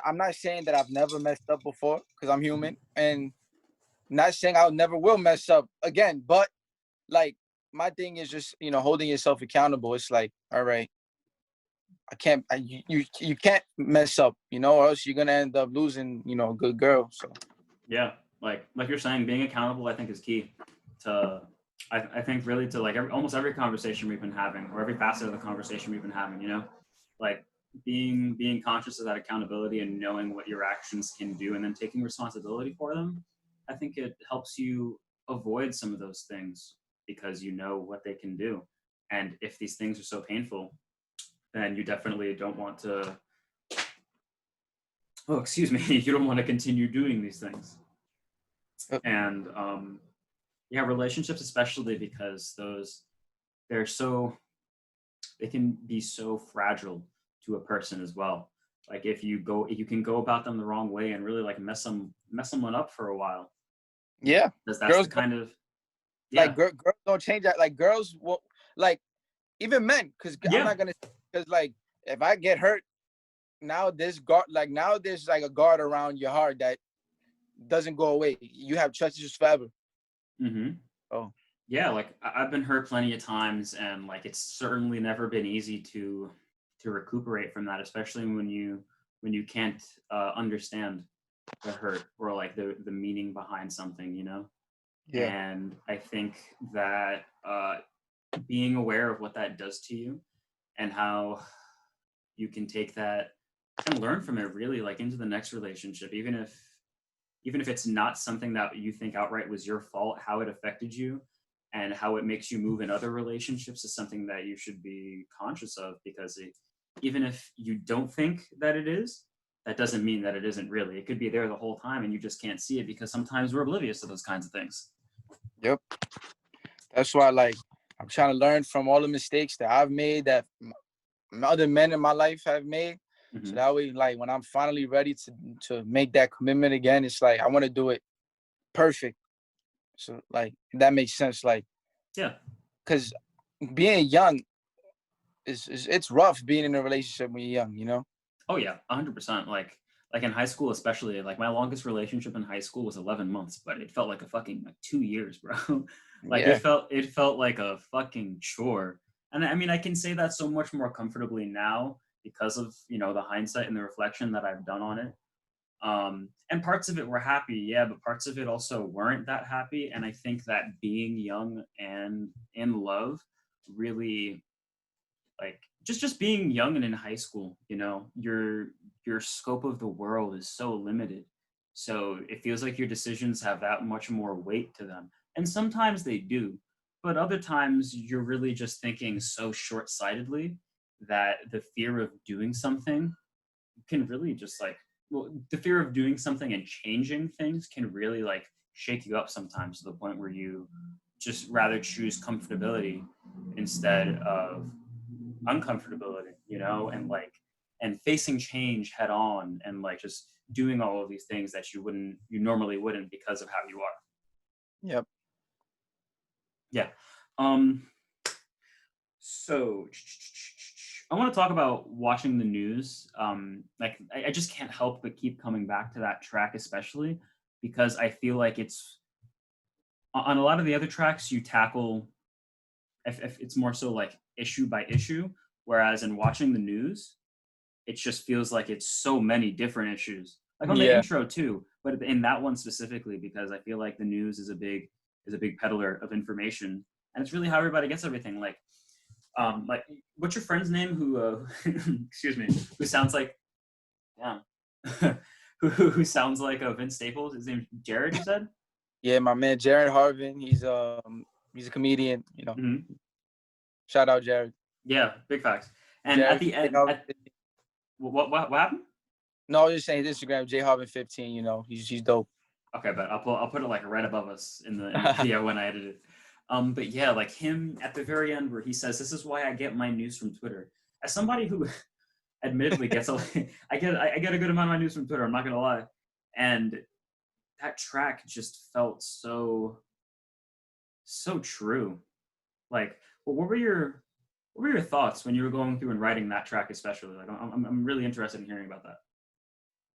I'm not saying that I've never messed up before, because I'm human, and not saying I'll never will mess up again. But like, my thing is just, holding yourself accountable. It's like, all right, I can't, you can't mess up, or else you're gonna end up losing, a good girl. So Yeah. like you're saying, being accountable, I think, is key to, I think really to like almost every conversation we've been having, or every facet of the conversation we've been having, you know, like being conscious of that accountability and knowing what your actions can do and then taking responsibility for them. I think it helps you avoid some of those things because you know what they can do. And if these things are so painful, then you definitely don't want to, oh, excuse me, you don't want to continue doing these things. And yeah, relationships, especially because they're so, they can be so fragile to a person as well. Like if you can go about them the wrong way and really like mess someone up for a while. Yeah, because that's the kind of, yeah, like girls don't change that. Like girls will, like even men, because I'm not gonna, because like if I get hurt, now there's like a guard around your heart that doesn't go away. You have trust issues forever. Mm-hmm. Oh yeah, like I've been hurt plenty of times, and like it's certainly never been easy to recuperate from that, especially when you can't understand the hurt or like the meaning behind something, you know. yeah, And I think that being aware of what that does to you and how you can take that and learn from it really like into the next relationship, even if it's not something that you think outright was your fault, how it affected you and how it makes you move in other relationships is something that you should be conscious of, because even if you don't think that it is, that doesn't mean that it isn't really. It could be there the whole time and you just can't see it because sometimes we're oblivious to those kinds of things. yep. That's why, like, I'm trying to learn from all the mistakes that I've made, that other men in my life have made. Mm-hmm. So that way, like, when I'm finally ready to make that commitment again, it's like I want to do it perfect. So, like, that makes sense. Like, yeah, because being young it's rough being in a relationship when you're young, you know? Oh yeah, 100%. Like in high school, especially, like my longest relationship in high school was 11 months, but it felt like a fucking like 2 years, bro. Like yeah. it felt like a fucking chore. And I mean, I can say that so much more comfortably now because of, you know, the hindsight and the reflection that I've done on it. And parts of it were happy, yeah, but parts of it also weren't that happy. And I think that being young and in love really, like just being young and in high school, you know, your scope of the world is so limited, so it feels like your decisions have that much more weight to them, and sometimes they do, but other times you're really just thinking so short-sightedly that the fear of doing something can really just like, well, the fear of doing something and changing things can really like shake you up sometimes, to the point where you just rather choose comfortability instead of uncomfortability, you know, and facing change head on, and like just doing all of these things that you normally wouldn't because of how you are. Yep. Yeah. So I want to talk about watching the news. Like I just can't help but keep coming back to that track, especially because I feel like it's on a lot of the other tracks you tackle, if it's more so like issue by issue, whereas in watching the news, it just feels like it's so many different issues. Like on the intro too, but in that one specifically, because I feel like the news is a big peddler of information, and it's really how everybody gets everything. Like what's your friend's name who excuse me, who sounds like, yeah, who sounds like Vince Staples? His name's Jared, you said? Yeah, my man Jared Harvin. He's a comedian, you know. Mm-hmm. Shout out Jared. Yeah, big facts. And Jared, at the end, what happened? No, I was just saying his Instagram, jharvin15. You know, he's dope. Okay, but I'll put it like right above us in the video when I edit it. But yeah, like him at the very end where he says, "This is why I get my news from Twitter." As somebody who, admittedly, gets I get a good amount of my news from Twitter. I'm not gonna lie, and that track just felt so true. Like, well, what were your thoughts when you were going through and writing that track, especially? Like, I'm really interested in hearing about that.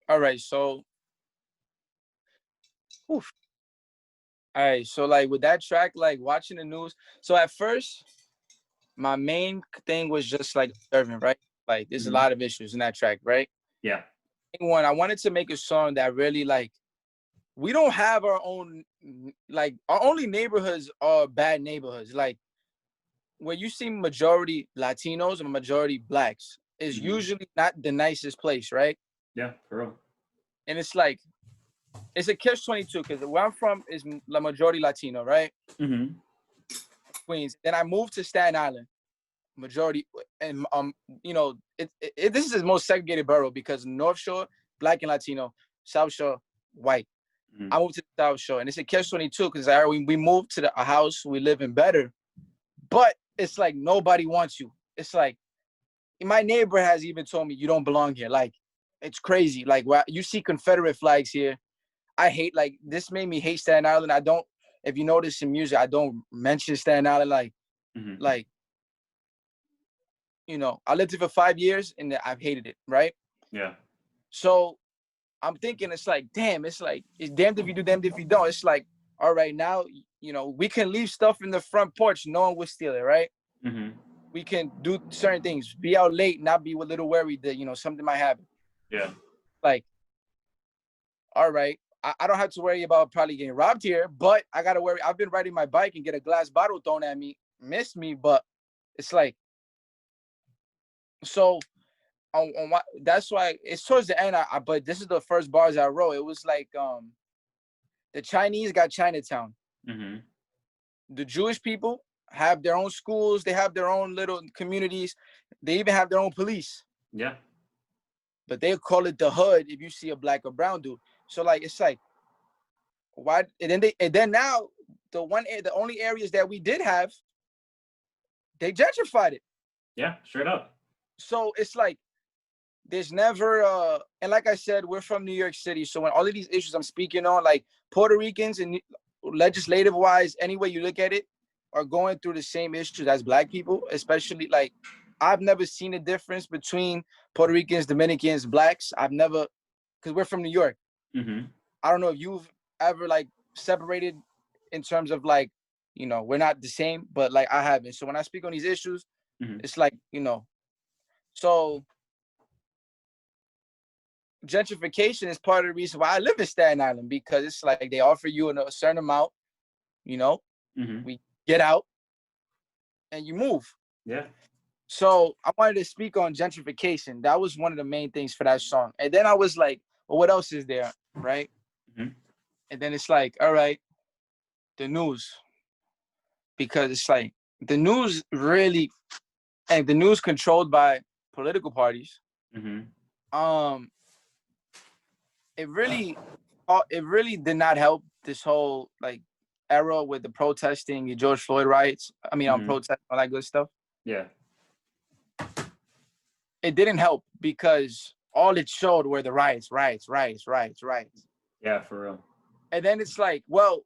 All right, so, oof. All right, so like with that track, like watching the news. So at first, my main thing was just like observing, right? Like there's a lot of issues in that track, right? Yeah. One, I wanted to make a song that really like we don't have our own, like our only neighborhoods are bad neighborhoods. Like where you see majority Latinos and majority blacks is usually not the nicest place, right? Yeah, for real. And it's like, it's a catch-22 because where I'm from is la majority Latino, right? Queens. Then I moved to Staten Island, majority, and you know, this is the most segregated borough because North Shore, black and Latino, South Shore, white. I moved to the South Shore, and it's a catch-22 because we moved to a house, we live in better, but it's like nobody wants you. It's like my neighbor has even told me you don't belong here. Like it's crazy. Like you see Confederate flags here. I hate, like, this made me hate Staten Island. I don't, if you notice in music, I don't mention Staten Island. Like, you know, I lived here for 5 years and I've hated it, right? Yeah. So I'm thinking, it's like, damn, it's like, it's damned if you do, damned if you don't. It's like, all right, now, you know, we can leave stuff in the front porch. No one will steal it, right? We can do certain things, be out late, not be a little worried that, you know, something might happen. Yeah. Like, all right. I don't have to worry about probably getting robbed here, but I got to worry. I've been riding my bike and get a glass bottle thrown at me, miss me, but it's like, so that's why it's towards the end. But this is the first bars I wrote. It was like, the Chinese got Chinatown. The Jewish people have their own schools. They have their own little communities. They even have their own police. Yeah. But they call it the hood if you see a black or brown dude. So like, it's like, why? And then now the only areas that we did have, they gentrified it. Yeah, straight up. So it's like, there's never and like I said, we're from New York City. So when all of these issues I'm speaking on, like Puerto Ricans and legislative wise, any way you look at it, are going through the same issues as black people, especially like I've never seen a difference between Puerto Ricans, Dominicans, blacks. I've never, because we're from New York. I don't know if you've ever like separated in terms of like, you know, we're not the same, but like I haven't. So when I speak on these issues, it's like, you know, so gentrification is part of the reason why I live in Staten Island, because it's like they offer you a certain amount, you know, we get out and you move. Yeah. So I wanted to speak on gentrification. That was one of the main things for that song. And then I was like, well, what else is there, right? And then it's like, all right, the news. Because it's like, the news really, and the news controlled by political parties. It really did not help this whole like era with the protesting, George Floyd riots. I mean, protest, all that good stuff. Yeah. It didn't help because all it showed were the riots. Yeah, for real. And then it's like, well,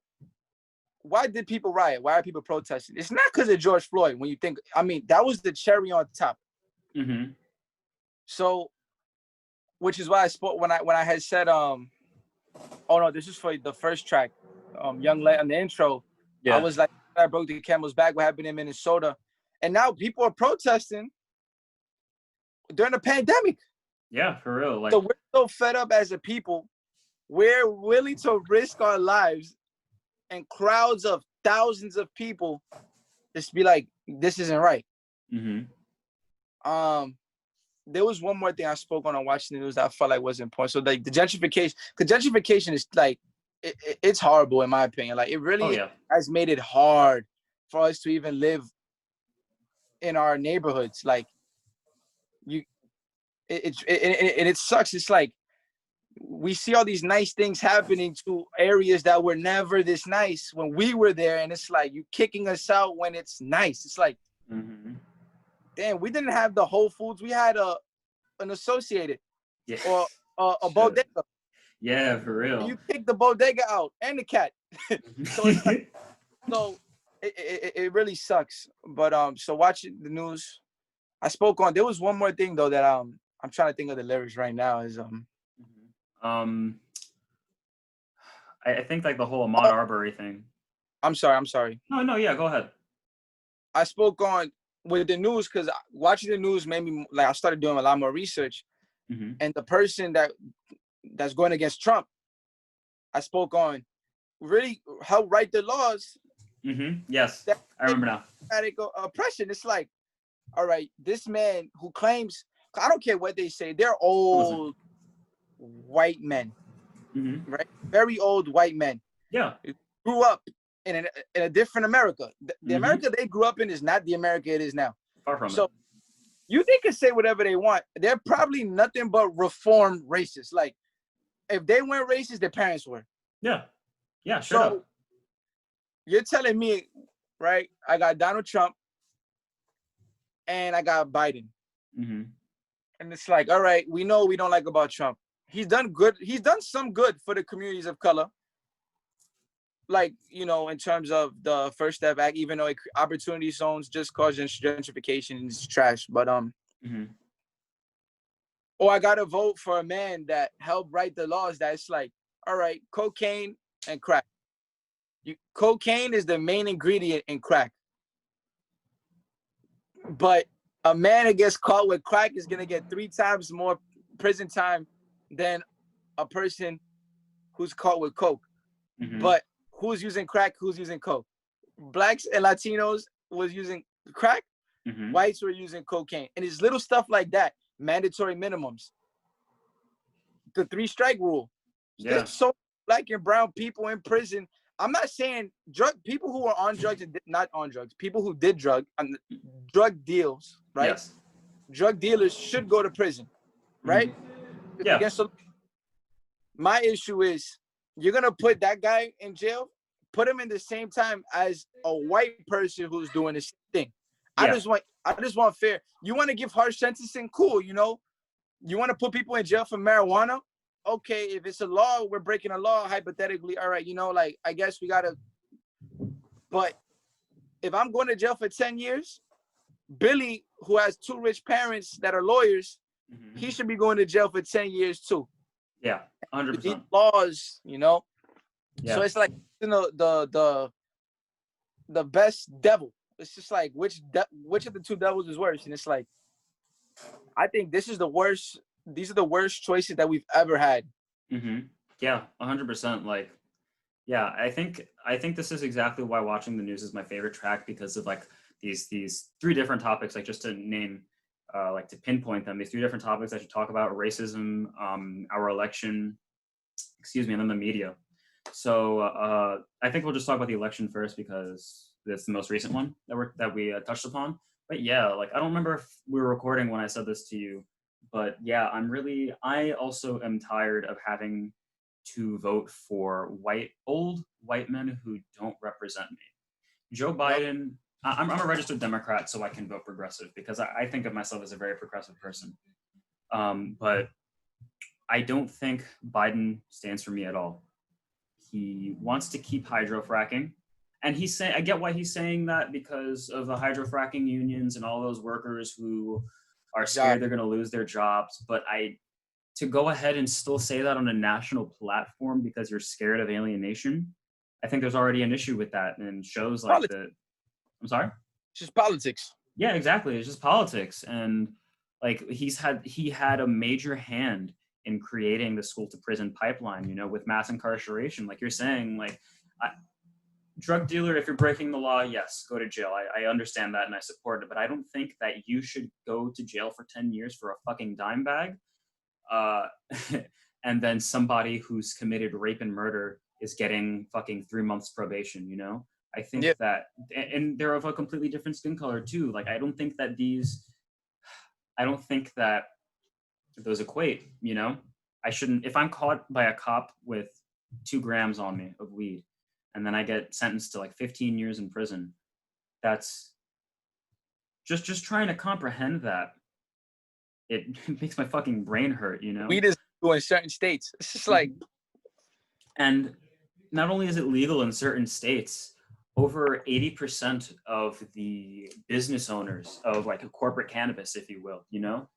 why did people riot? Why are people protesting? It's not because of George Floyd. When you think, I mean, that was the cherry on top. So, which is why I spoke when I had said, oh no, this is for the first track, Young Lad on the intro. Yeah. I was like, I broke the camel's back. What happened in Minnesota? And now people are protesting during the pandemic. Yeah, for real. Like, so we're so fed up as a people. We're willing to risk our lives and crowds of thousands of people just be like, this isn't right. There was one more thing I spoke on watching the news that I felt like was important. So like the gentrification, because gentrification is like, it's horrible in my opinion. Like it really has made it hard for us to even live in our neighborhoods. Like it sucks. It's like we see all these nice things happening to areas that were never this nice when we were there, and it's like you kicking us out when it's nice. It's like, damn, we didn't have the Whole Foods. We had an Associated or a bodega. Yeah, for real. And you kick the bodega out and the cat. So it's like, so it really sucks. But so watching the news, I spoke on. There was one more thing though that I'm trying to think of the lyrics right now. Is I think like the whole Ahmaud Arbery thing. I'm sorry. No, yeah, go ahead. I spoke on with the news because watching the news made me like I started doing a lot more research, and the person that's going against Trump, I spoke on really help write the laws. Yes, That I remember now. Oppression. It's like, all right, this man who claims, I don't care what they say, they're old white men, right? Very old white men. Yeah. Grew up in a different America. The America they grew up in is not the America it is now. Far from so it. they can say whatever they want. They're probably nothing but reformed racists. Like, if they weren't racist, their parents were. Yeah. Yeah, straight up. You're telling me, right? I got Donald Trump and I got Biden. And it's like, all right, we know we don't like about Trump. He's done good. He's done some good for the communities of color. Like, you know, in terms of the First Step Act, even though opportunity zones just cause gentrification and it's trash. But I gotta vote for a man that helped write the laws. That's like, all right, cocaine and crack. Cocaine is the main ingredient in crack. But a man that gets caught with crack is gonna get 3 times more prison time than a person who's caught with coke. But who's using crack? Who's using coke? Blacks and Latinos was using crack. Whites were using cocaine. And it's little stuff like that. Mandatory minimums. The 3-strike rule. Yeah. There's so black and brown people in prison. I'm not saying people who are on drugs and not on drugs. People who did drug deals, right? Yes. Drug dealers should go to prison, right? Yeah. My issue is, you're gonna put that guy in jail, put him in the same time as a white person who's doing the same thing. Yeah. I just want fair. You want to give harsh sentencing? Cool, you know. You want to put people in jail for marijuana? Okay, if it's a law, we're breaking a law, hypothetically, all right, you know, like, I guess we gotta. But if I'm going to jail for 10 years, Billy, who has 2 rich parents that are lawyers, he should be going to jail for 10 years too. Yeah, 100%. These laws, you know. Yeah. So it's like, you know, the best devil. It's just like, which of the 2 devils is worse? And it's like, I think this is the worst. These are the worst choices that we've ever had. Yeah, 100%. Like, yeah, I think this is exactly why watching the news is my favorite track, because of like these 3 different topics, like, just to name, like, to pinpoint them, these 3 different topics I should talk about: racism, our election, and then the media. So I think we'll just talk about the election first, because that's the most recent one that we touched upon. But yeah, like, I don't remember if we were recording when I said this to you, but yeah, I also am tired of having to vote for old white men who don't represent me. Joe Biden, I'm a registered Democrat, so I can vote progressive, because I think of myself as a very progressive person. But I don't think Biden stands for me at all. He wants to keep hydrofracking. And I get why he's saying that, because of the hydrofracking unions and all those workers who are scared they're going to lose their jobs. But to go ahead and still say that on a national platform because you're scared of alienation, I think there's already an issue with that, and shows like that. I'm sorry? It's just politics. Yeah, exactly. It's just politics. And like, he had a major hand in creating the school to prison pipeline, you know, with mass incarceration. Like you're saying, like, drug dealer, if you're breaking the law, yes, go to jail. I understand that and I support it, but I don't think that you should go to jail for 10 years for a fucking dime bag. And then somebody who's committed rape and murder is getting fucking 3 months probation, you know? I think that, and they're of a completely different skin color too. Like, I don't think that those equate, you know? If I'm caught by a cop with 2 grams on me of weed, and then I get sentenced to like 15 years in prison, that's just trying to comprehend that. It makes my fucking brain hurt, you know? Weed is legal in certain states. It's just like... And not only is it legal in certain states, over 80% of the business owners of like a corporate cannabis, if you will, you know,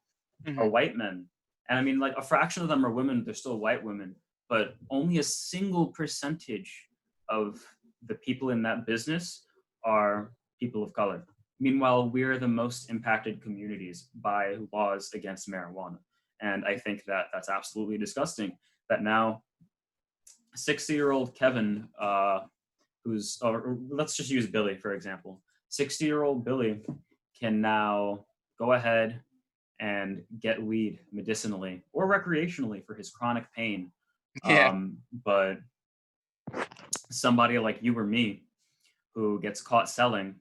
are white men. And I mean, like, a fraction of them are women, they're still white women, but only a single percentage of the people in that business are people of color. Meanwhile, we're the most impacted communities by laws against marijuana. And I think that that's absolutely disgusting, that now 60-year-old Kevin, who's, or let's just use Billy, for example. 60-year-old Billy can now go ahead and get weed medicinally or recreationally for his chronic pain. Yeah. But somebody like you or me who gets caught selling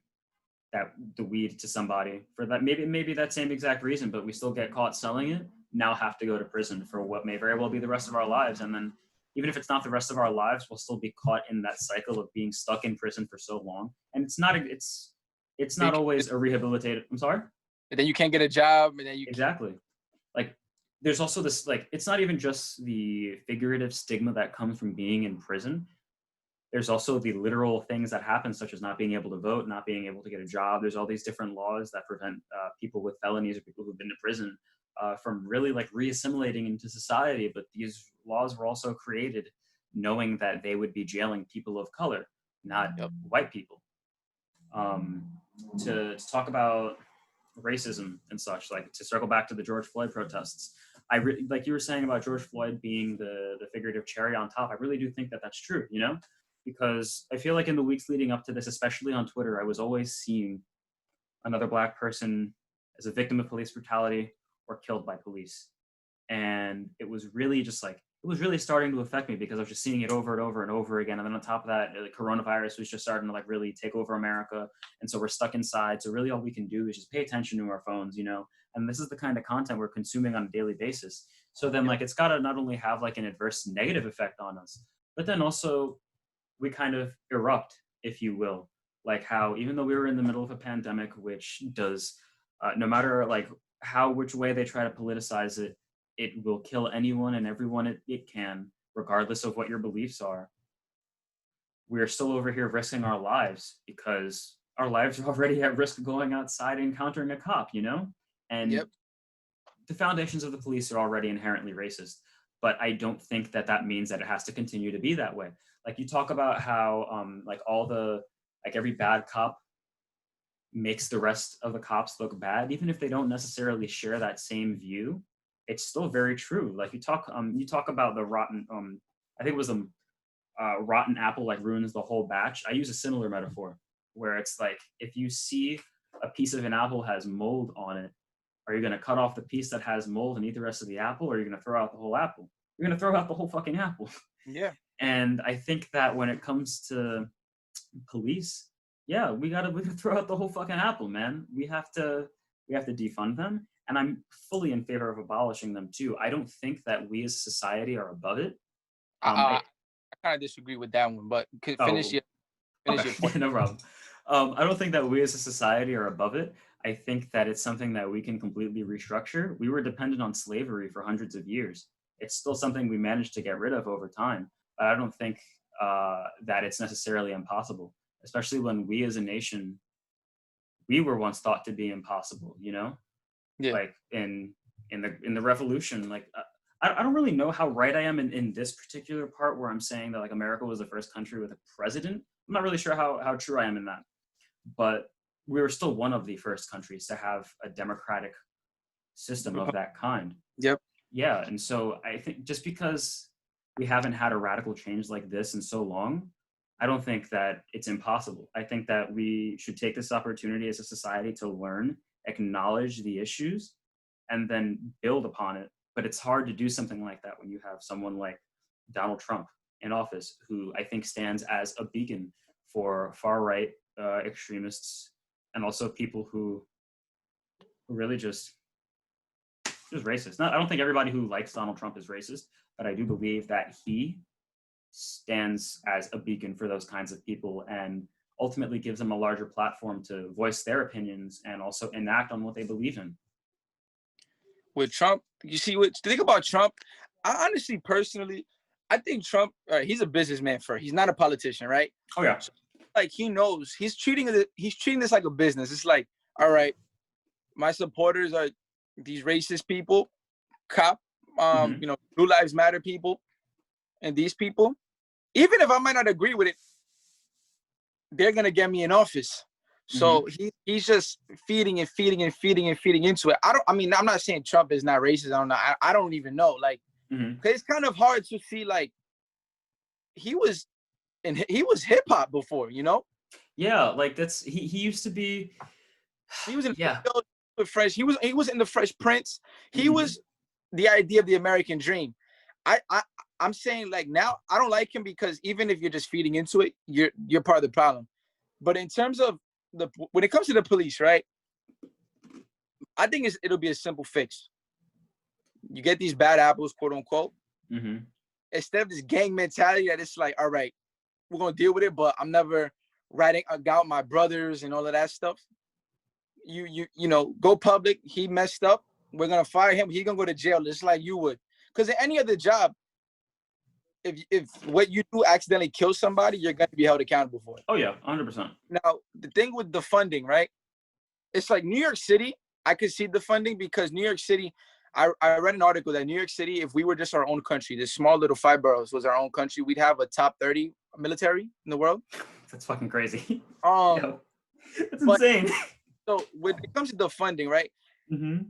the weed to somebody for that, maybe that same exact reason, but we still get caught selling it, now have to go to prison for what may very well be the rest of our lives. And then even if it's not the rest of our lives, we'll still be caught in that cycle of being stuck in prison for so long. And it's not always a rehabilitative. I'm sorry? And then you can't get a job, and then you exactly. Like, there's also this, like, it's not even just the figurative stigma that comes from being in prison. There's also the literal things that happen, such as not being able to vote, not being able to get a job. There's all these different laws that prevent people with felonies or people who've been to prison from really like re-assimilating into society. But these laws were also created knowing that they would be jailing people of color, not white people. To talk about racism and such, like to circle back to the George Floyd protests, like you were saying about George Floyd being the figurative cherry on top, I really do think that that's true, you know? Because I feel like in the weeks leading up to this, especially on Twitter, I was always seeing another Black person as a victim of police brutality or killed by police. And it was really just like, it was really starting to affect me because I was just seeing it over and over and over again. And then on top of that, the coronavirus was just starting to like really take over America. And so we're stuck inside. So really all we can do is just pay attention to our phones, you know? And this is the kind of content we're consuming on a daily basis. So then like, it's gotta not only have like an adverse negative effect on us, but then also we kind of erupt, if you will. Like how, even though we were in the middle of a pandemic, which does, no matter like which way they try to politicize it, it will kill anyone and everyone it can, regardless of what your beliefs are. We're still over here risking our lives because our lives are already at risk of going outside and encountering a cop, you know? And the foundations of the police are already inherently racist, but I don't think that that means that it has to continue to be that way. Like you talk about how like every bad cop makes the rest of the cops look bad, even if they don't necessarily share that same view. It's still very true. Like you talk about the rotten, I think it was a rotten apple like ruins the whole batch. I use a similar metaphor where it's like, if you see a piece of an apple has mold on it, are you going to cut off the piece that has mold and eat the rest of the apple? Or are you going to throw out the whole apple? You're going to throw out the whole fucking apple. Yeah. And I think that when it comes to police, yeah, we gotta throw out the whole fucking apple, man. We have to defund them. And I'm fully in favor of abolishing them too. I don't think that we as society are above it. I kind of disagree with that one, but finish your point. No problem. I don't think that we as a society are above it. I think that it's something that we can completely restructure. We were dependent on slavery for hundreds of years. It's still something we managed to get rid of over time. But I don't think that it's necessarily impossible, especially when we as a nation, we were once thought to be impossible, you know? Yeah. Like in the revolution, like I don't really know how right I am in this particular part where I'm saying that like America was the first country with a president. I'm not really sure how true I am in that, but we were still one of the first countries to have a democratic system of that kind. Yep. Yeah, and so I think just because we haven't had a radical change like this in so long, I don't think that it's impossible. I think that we should take this opportunity as a society to learn, acknowledge the issues, and then build upon it. But it's hard to do something like that when you have someone like Donald Trump in office, who I think stands as a beacon for far-right extremists and also people who really just racist. I don't think everybody who likes Donald Trump is racist, but I do believe that he stands as a beacon for those kinds of people and ultimately gives them a larger platform to voice their opinions and also enact on what they believe in. With Trump, you see, the thing about Trump, I honestly, personally, I think Trump, he's a businessman first. He's not a politician, right? Oh, yeah. So, like, he knows, he's treating this like a business. It's like, all right, my supporters are these racist people, you know, Blue Lives Matter people, and these people, even if I might not agree with it, they're gonna get me in office. So he's just feeding into it. I'm not saying Trump is not racist. I don't know. I don't even know. Like, 'cause it's kind of hard to see like he was hip hop before, you know. Yeah, like he used to be. He was in Yeah. Fresh. He was in the Fresh Prince. He Mm-hmm. was the idea of the American dream. I'm saying like now I don't like him because even if you're just feeding into it, you're part of the problem. But in terms of when it comes to the police, right? I think it'll be a simple fix. You get these bad apples, quote unquote. Mm-hmm. Instead of this gang mentality that it's like, all right, we're gonna deal with it, but I'm never ratting out my brothers and all of that stuff. You know, go public. He messed up. We're gonna fire him. He's gonna go to jail just like you would. Because in any other job, if what you do accidentally kills somebody, you're gonna be held accountable for it. Oh yeah, 100%. Now the thing with the funding, right? It's like New York City. I could see the funding because New York City. I read an article that New York City, if we were just our own country, this small little 5 boroughs was our own country, we'd have a top 30 military in the world. That's fucking crazy. Yo, that's insane. So when it comes to the funding, right? Mm-hmm.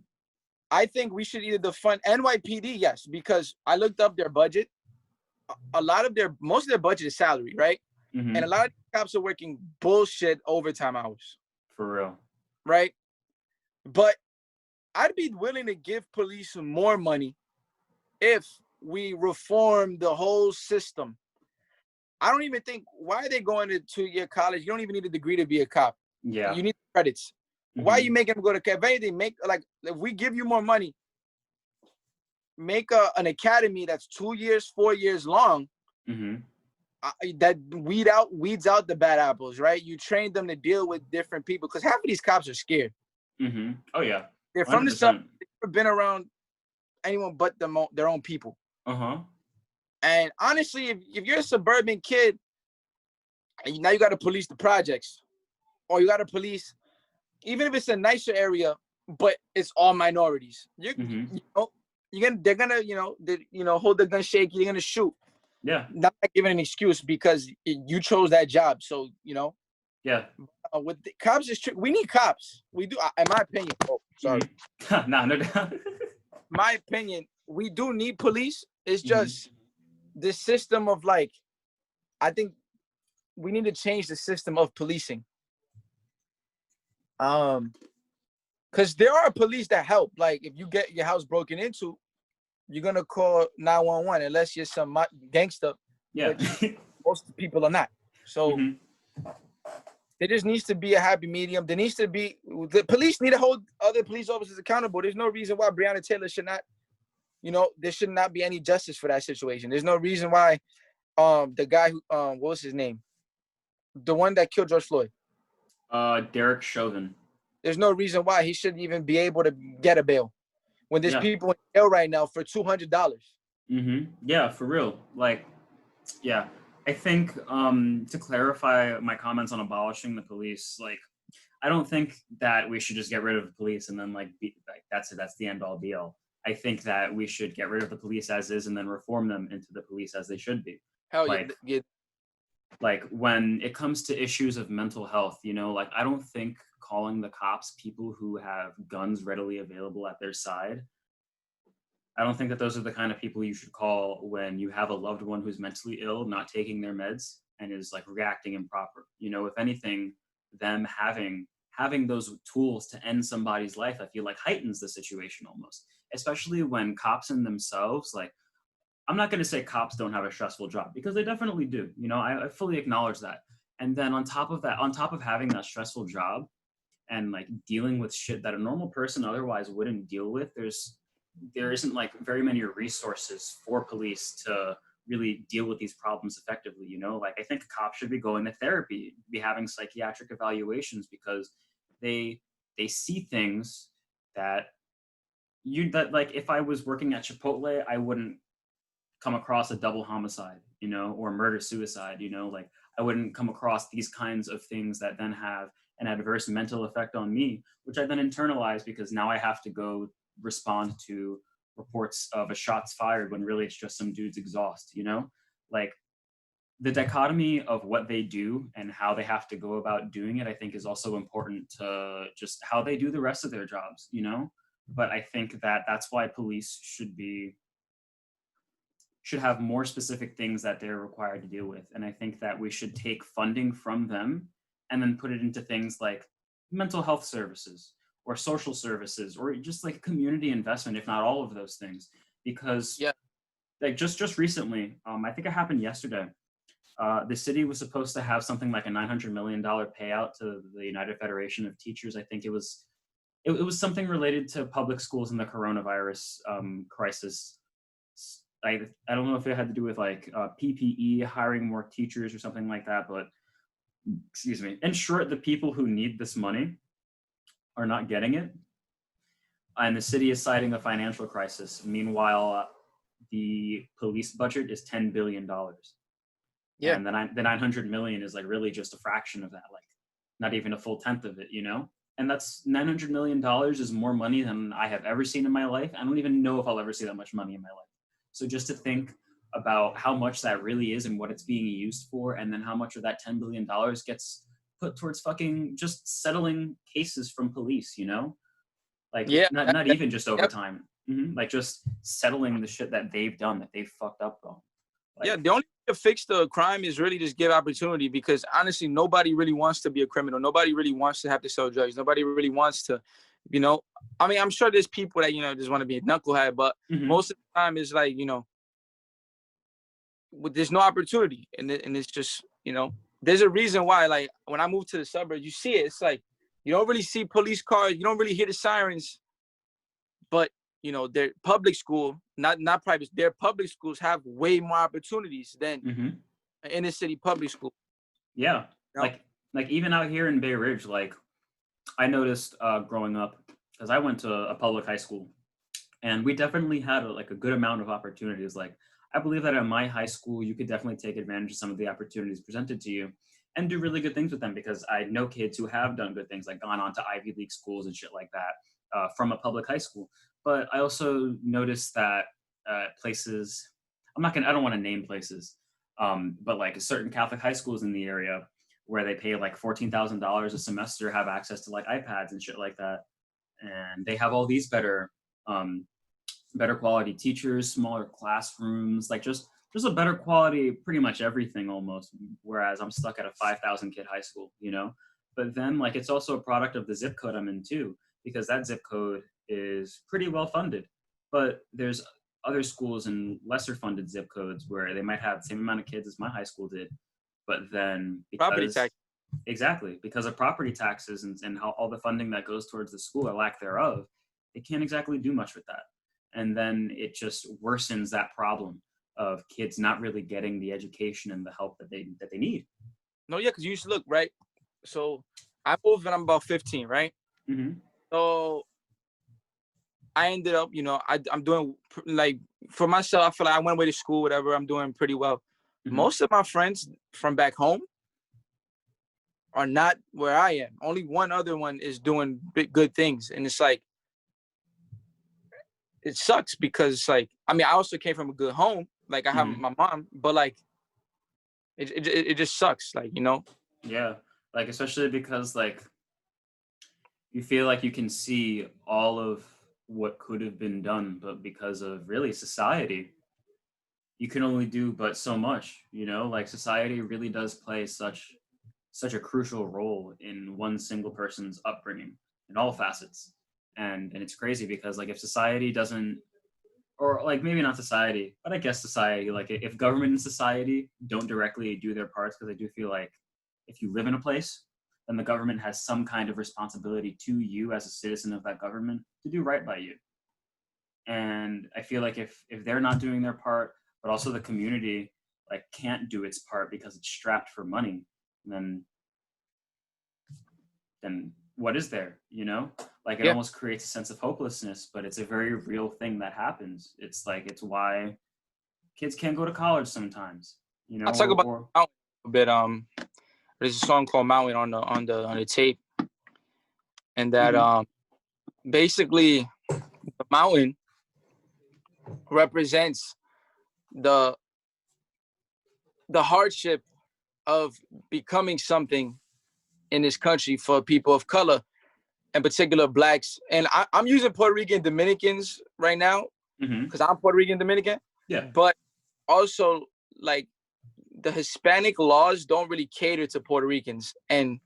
I think we should either defund NYPD, yes, because I looked up their budget. Most of their budget is salary, right? Mm-hmm. And a lot of cops are working bullshit overtime hours. For real. Right? But I'd be willing to give police more money if we reform the whole system. I don't even think, why are they going to 2-year college? You don't even need a degree to be a cop. Yeah. You need credits. Mm-hmm. Why are you making them go to, if anything, if we give you more money, make an academy that's 2 years, 4 years long, mm-hmm. That weeds out the bad apples, right? You train them to deal with different people because half of these cops are scared. Mm-hmm. Oh yeah. They're from the South. They've never been around anyone but their own people. Uh-huh. And honestly, if you're a suburban kid, and now you got to police the projects, or you got to police, even if it's a nicer area, but it's all minorities. Mm-hmm. They're gonna hold the gun shaky. They're gonna shoot. Yeah. Not giving an excuse because you chose that job. So Yeah. With the cops is we need cops. We do, in my opinion. Oh, sorry. Mm-hmm. Nah, no doubt. My opinion, we do need police. It's just this system of like, I think we need to change the system of policing. Because there are police that help. Like if you get your house broken into, you're gonna call 911 unless you're some gangster. Yeah. Which most people are not. So there just needs to be a happy medium. There needs to be, the police need to hold other police officers accountable. There's no reason why Breonna Taylor should not, there should not be any justice for that situation. There's no reason why the guy who what was his name? The one that killed George Floyd. Derek Chauvin. There's no reason why he shouldn't even be able to get a bail when there's people in jail right now for $200. Mm-hmm. Yeah, for real. Like, yeah. I think to clarify my comments on abolishing the police, like, I don't think that we should just get rid of the police and then that's it. That's the end all be all. I think that we should get rid of the police as is and then reform them into the police as they should be. Hell yeah. Like when it comes to issues of mental health, like I don't think calling the cops people who have guns readily available at their side, I don't think that those are the kind of people you should call when you have a loved one who's mentally ill, not taking their meds, and is like reacting improper. If anything, them having those tools to end somebody's life, I feel like heightens the situation almost, especially when cops in themselves, like, I'm not going to say cops don't have a stressful job because they definitely do. I fully acknowledge that. And then on top of having that stressful job and like dealing with shit that a normal person otherwise wouldn't deal with, there isn't like very many resources for police to really deal with these problems effectively. Like I think a cop should be going to therapy, be having psychiatric evaluations because they see things that like if I was working at Chipotle, I wouldn't come across a double homicide, or murder suicide, like I wouldn't come across these kinds of things that then have an adverse mental effect on me, which I then internalize because now I have to go respond to reports of a shots fired when really it's just some dude's exhaust, like the dichotomy of what they do and how they have to go about doing it, I think is also important to just how they do the rest of their jobs, but I think that that's why police should be should have more specific things that they're required to deal with. And I think that we should take funding from them and then put it into things like mental health services or social services or just like community investment, if not all of those things. Because like just recently, I think it happened yesterday, the city was supposed to have something like a $900 million payout to the United Federation of Teachers. I think it was something related to public schools and the coronavirus crisis. I don't know if it had to do with like PPE, hiring more teachers or something like that, but excuse me. In short, the people who need this money are not getting it. And the city is citing a financial crisis. Meanwhile, the police budget is $10 billion. Yeah. And the 900 million is like really just a fraction of that, like not even a full tenth of it, you know? And that's $900 million is more money than I have ever seen in my life. I don't even know if I'll ever see that much money in my life. So just to think about how much that really is and what it's being used for, and then how much of that $10 billion gets put towards fucking just settling cases from police, you know? Like, not even just overtime. Like just settling the shit that they've done, that they've fucked up on. Like, the only way to fix the crime is really just give opportunity, because honestly, nobody really wants to be a criminal. Nobody really wants to have to sell drugs. Nobody really wants to, you know, I mean, I'm sure there's people that, you know, just want to be a knucklehead, but most of the time it's like, you know, there's no opportunity. And it's just, you know, there's a reason why, like, when I moved to the suburbs, you see it. It's like, you don't really see police cars. You don't really hear the sirens. But, you know, their public school, not private, their public schools have way more opportunities than inner city public school. Yeah. You know? Like even out here in Bay Ridge, like I noticed growing up, because I went to a public high school, and we definitely had a good amount of opportunities. Like I believe that at my high school, you could definitely take advantage of some of the opportunities presented to you and do really good things with them, because I know kids who have done good things, like gone on to Ivy League schools and shit like that from a public high school. But I also noticed that places, I don't want to name places, but like certain Catholic high schools in the area where they pay like $14,000 a semester have access to like iPads and shit like that. And they have all these better quality teachers, smaller classrooms, like just a better quality, pretty much everything almost. Whereas I'm stuck at a 5,000 kid high school, you know? But then like, it's also a product of the zip code I'm in too, because that zip code is pretty well funded. But there's other schools in lesser funded zip codes where they might have the same amount of kids as my high school did. But then because of property taxes and how all the funding that goes towards the school or lack thereof, they can't exactly do much with that. And then it just worsens that problem of kids not really getting the education and the help that they need. No, yeah, because you used to look, right? So I moved when I'm about 15, right? So I ended up, you know, I'm doing, like, for myself, I feel like I went away to school, whatever, I'm doing pretty well. Most of my friends from back home are not where I am. Only one other one is doing good things. And it's like, it sucks, because it's like, I mean, I also came from a good home. Like I have my mom, but like, it just sucks, like, you know? Yeah, like, especially because like, you feel like you can see all of what could have been done, but because of really society, you can only do but so much, you know? Like society really does play such a crucial role in one single person's upbringing in all facets. And it's crazy because like if society doesn't, or like maybe not society, but I guess society, like if government and society don't directly do their parts, because I do feel like if you live in a place, then the government has some kind of responsibility to you as a citizen of that government to do right by you. And I feel like if they're not doing their part, but also the community like can't do its part because it's strapped for money, then what is there, you know? Like it almost creates a sense of hopelessness, but it's a very real thing that happens. It's like, it's why kids can't go to college sometimes, you know? I'll talk about Mountain a bit. There's a song called Mountain on the tape. And that basically the mountain represents the hardship of becoming something in this country for people of color, in particular blacks. And I'm using Puerto Rican Dominicans right now because I'm Puerto Rican Dominican. Yeah. But also like the Hispanic laws don't really cater to Puerto Ricans, and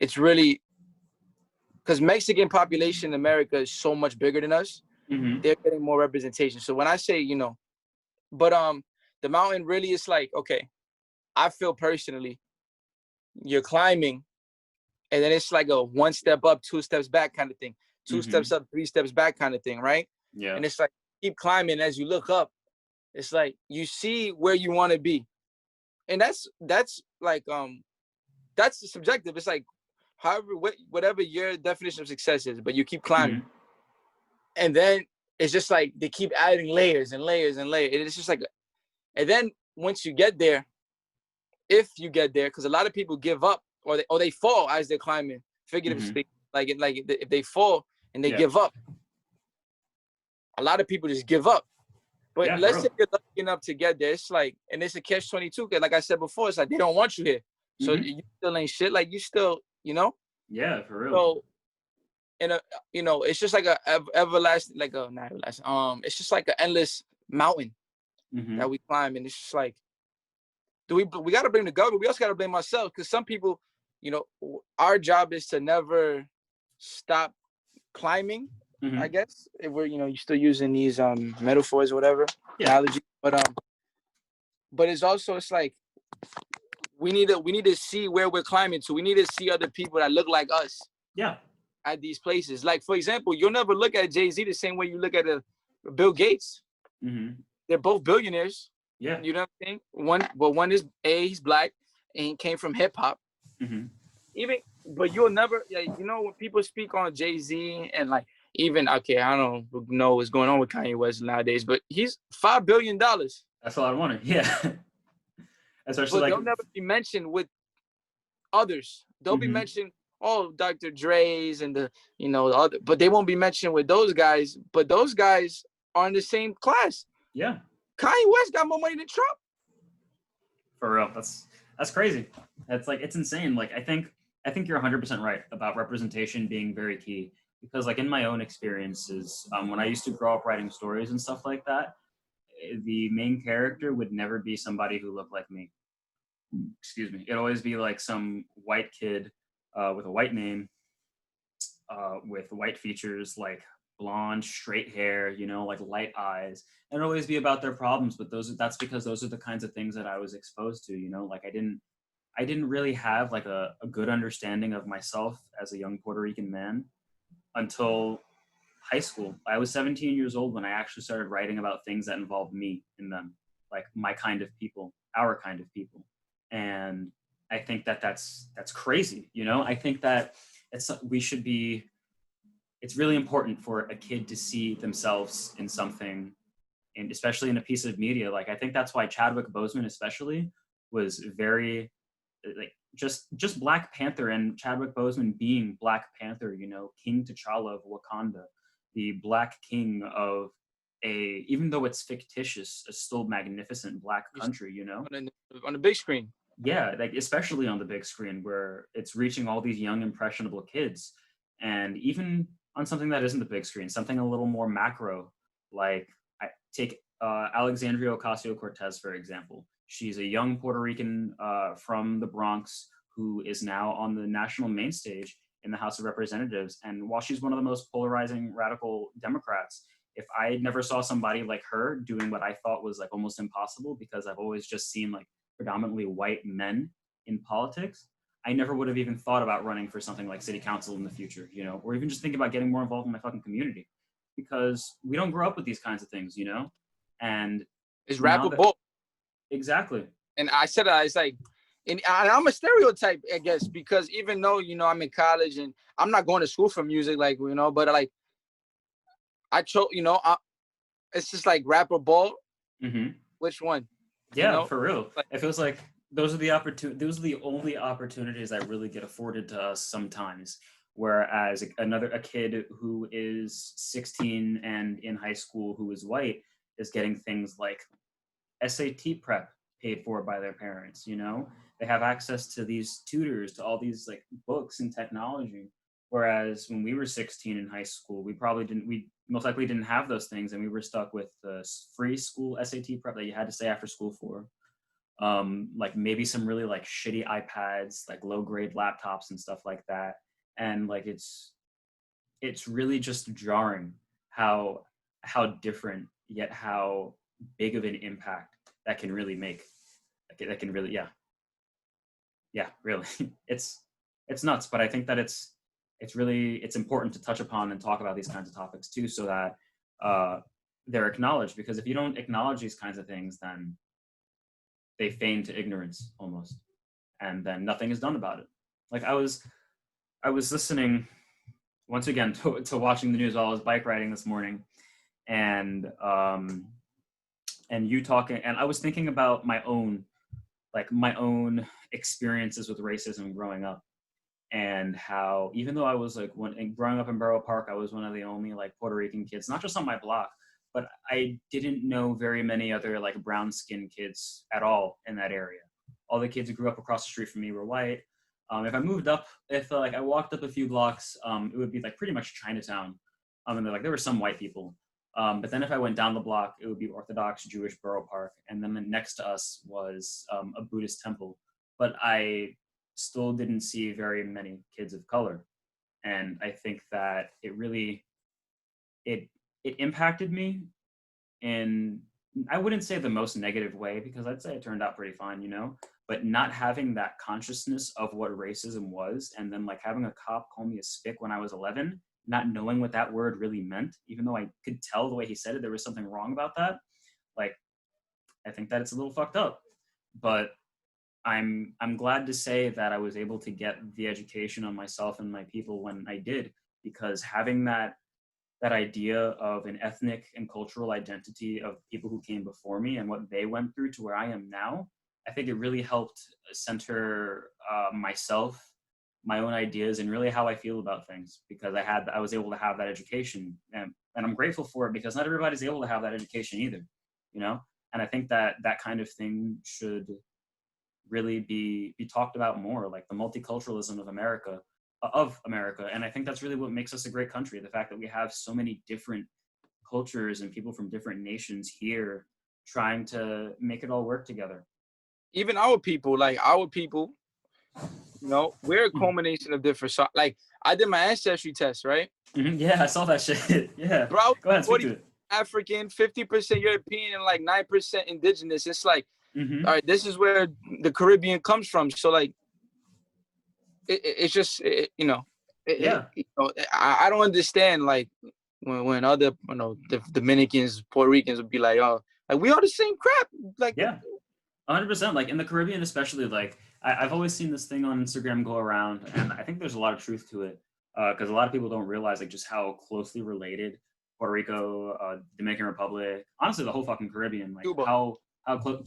it's really because Mexican population in America is so much bigger than us. Mm-hmm. They're getting more representation. So when I say, but the mountain really is like, okay, I feel personally, you're climbing, and then it's like a one step up, two steps back kind of thing, 2 steps up, 3 steps back kind of thing, right? Yeah. And it's like keep climbing. As you look up, it's like you see where you want to be, and that's like that's subjective. It's like however whatever your definition of success is, but you keep climbing, and then it's just like they keep adding layers and layers and layers. It's just like, and then once you get there, if you get there, because a lot of people give up or they fall as they're climbing. Figuratively speaking, like if they fall and they give up, a lot of people just give up. But let's say you're lucky enough to get there. It's like, and it's a catch-22. Because like I said before, it's like they don't want you here, so you still ain't shit. Like you still, Yeah, for real. So, and it's just like a everlasting, like a not everlasting. It's just like an endless mountain that we climb, and it's just like, we got to blame the government. We also got to blame ourselves, because some people, our job is to never stop climbing. I guess if we're you're still using these metaphors or whatever analogy, but it's also, it's like we need to see where we're climbing to. We need to see other people that look like us. Yeah. At these places, like for example, you'll never look at Jay-Z the same way you look at Bill Gates. They're both billionaires. Yeah. You know what I'm saying? One is he's black and he came from hip hop. But you'll never, when people speak on Jay-Z and like even I don't know what's going on with Kanye West nowadays, but he's $5 billion. That's a lot of money. Yeah. Especially but they'll never be mentioned with others. They'll be mentioned, Dr. Dre's and the other, but they won't be mentioned with those guys. But those guys are in the same class. Yeah. Kanye West got more money than Trump. For real. That's crazy. That's like, it's insane. Like I think you're 100% right about representation being very key, because like in my own experiences, when I used to grow up writing stories and stuff like that, the main character would never be somebody who looked like me. Excuse me. It'd always be like some white kid with a white name, with white features, like blonde, straight hair, like light eyes, and always be about their problems. But that's because those are the kinds of things that I was exposed to, like I didn't really have like a good understanding of myself as a young Puerto Rican man until high school. I was 17 years old when I actually started writing about things that involved me in them, like my kind of people, our kind of people. And I think that's crazy. I think that it's really important for a kid to see themselves in something, and especially in a piece of media. Like I think that's why Chadwick Boseman especially was very like just Black Panther, and Chadwick Boseman being Black Panther, King T'Challa of Wakanda, the Black King of even though it's fictitious, a still magnificent Black country, on the big screen. Yeah, like especially on the big screen where it's reaching all these young impressionable kids, and even on something that isn't the big screen, something a little more macro, like I take Alexandria Ocasio-Cortez, for example. She's a young Puerto Rican from the Bronx who is now on the national main stage in the House of Representatives. And while she's one of the most polarizing radical Democrats, if I never saw somebody like her doing what I thought was like almost impossible, because I've always just seen like predominantly white men in politics, I never would have even thought about running for something like city council in the future, or even just thinking about getting more involved in my fucking community, because we don't grow up with these kinds of things, and it's rappable. Exactly. And I said that it's like, and I'm a stereotype, I guess, because even though I'm in college and I'm not going to school for music, like but like I chose, it's just like rappable. Which one? Yeah, for real. Like, it feels like those are the only opportunities that really get afforded to us sometimes. Whereas a kid who is 16 and in high school who is white is getting things like SAT prep paid for by their parents. They have access to these tutors, to all these like books and technology. Whereas when we were 16 in high school, we most likely didn't have those things, and we were stuck with the free school SAT prep that you had to stay after school for. Like maybe some really like shitty iPads, like low grade laptops and stuff like that. And like it's really just jarring how different yet how big of an impact that can really make. Like that can really, yeah, really. It's nuts, but I think that it's important to touch upon and talk about these kinds of topics too, so that they're acknowledged. Because if you don't acknowledge these kinds of things, then they feign to ignorance almost, and then nothing is done about it. Like I was listening once again to watching the news while I was bike riding this morning, and you talking, and I was thinking about my own experiences with racism growing up, and how even though I was like growing up in Borough Park, I was one of the only like Puerto Rican kids, not just on my block, but I didn't know very many other like brown skinned kids at all in that area. All the kids who grew up across the street from me were white. If I walked up a few blocks, it would be like pretty much Chinatown. And there were some white people. But then if I went down the block, it would be Orthodox Jewish Borough Park. And then next to us was a Buddhist temple. But I still didn't see very many kids of color. And I think that it impacted me in, I wouldn't say the most negative way, because I'd say it turned out pretty fine, but not having that consciousness of what racism was, and then like having a cop call me a spick when I was 11, not knowing what that word really meant, even though I could tell the way he said it, there was something wrong about that. Like, I think that it's a little fucked up, but I'm glad to say that I was able to get the education on myself and my people when I did, because having that idea of an ethnic and cultural identity of people who came before me and what they went through to where I am now, I think it really helped center myself, my own ideas, and really how I feel about things, because I was able to have that education, and I'm grateful for it, because not everybody's able to have that education either, And I think that kind of thing should really be talked about more, like the multiculturalism of America. And I think that's really what makes us a great country, the fact that we have so many different cultures and people from different nations here trying to make it all work together. Even our people, we're a culmination of different. Like, I did my ancestry test, right? Mm-hmm. Yeah, I saw that shit. Yeah. Bro, go ahead, speak to it. African, 50% European, and like 9% indigenous. It's like, mm-hmm. All right, this is where the Caribbean comes from. So like, it's just, I don't understand, like, when other, the Dominicans, Puerto Ricans would be like, oh, like, we are the same crap. Like, yeah, 100%. Like in the Caribbean, especially, like I've always seen this thing on Instagram go around, and I think there's a lot of truth to it, because a lot of people don't realize like just how closely related Puerto Rico, Dominican Republic, honestly the whole fucking Caribbean, like Cuba. how